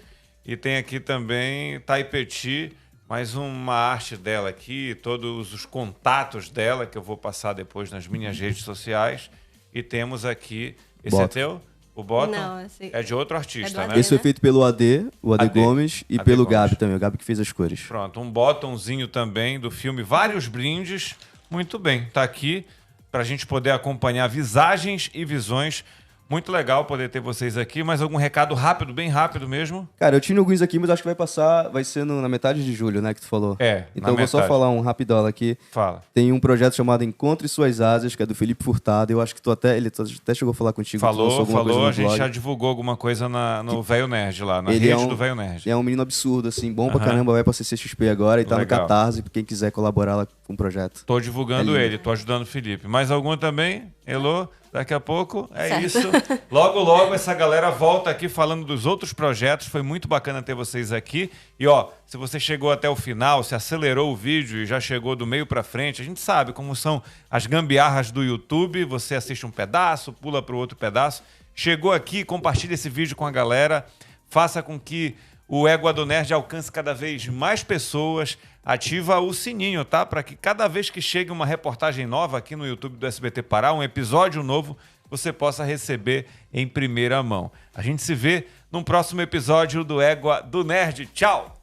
E tem aqui também Thay Petit, mais uma arte dela aqui, todos os contatos dela, que eu vou passar depois nas minhas redes sociais. E temos aqui... Esse é teu? O Bottom? Não, esse... É de outro artista, do né? AD. Esse foi feito pelo o AD Gomes, e AD pelo Gomes. Gabi também, o Gabi que fez as cores. Pronto, um botãozinho também do filme, vários brindes. Muito bem, tá aqui pra gente poder acompanhar visagens e visões. Muito legal poder ter vocês aqui. Mais algum recado rápido, bem rápido mesmo? Cara, eu tinha alguns aqui, mas acho que vai ser na metade de julho, né, que tu falou. Então eu vou só falar um rapidola aqui. Fala. Tem um projeto chamado Encontre Suas Asas, que é do Felipe Furtado. Eu acho que ele até chegou a falar contigo. Falou, a gente já divulgou alguma coisa no Velho Nerd lá, na ele rede do Velho Nerd. É um menino absurdo, assim, bom pra caramba, vai pra CCXP agora e tá Legal. no Catarse, pra quem quiser colaborar lá com o projeto. Tô divulgando ele, tô ajudando o Felipe. Mais algum também? Elô? Daqui a pouco é Certo. isso. Logo essa galera volta aqui falando dos outros projetos. Foi muito bacana ter vocês aqui. E ó, se você chegou até o final, se acelerou o vídeo e já chegou do meio pra frente, a gente sabe como são as gambiarras do YouTube. Você assiste um pedaço, pula pro outro pedaço. Chegou aqui, compartilha esse vídeo com a galera. Faça com que o Égua do Nerd alcance cada vez mais pessoas. Ativa o sininho, tá? Para que cada vez que chegue uma reportagem nova aqui no YouTube do SBT Pará, um episódio novo, você possa receber em primeira mão. A gente se vê num próximo episódio do Égua do Nerd. Tchau!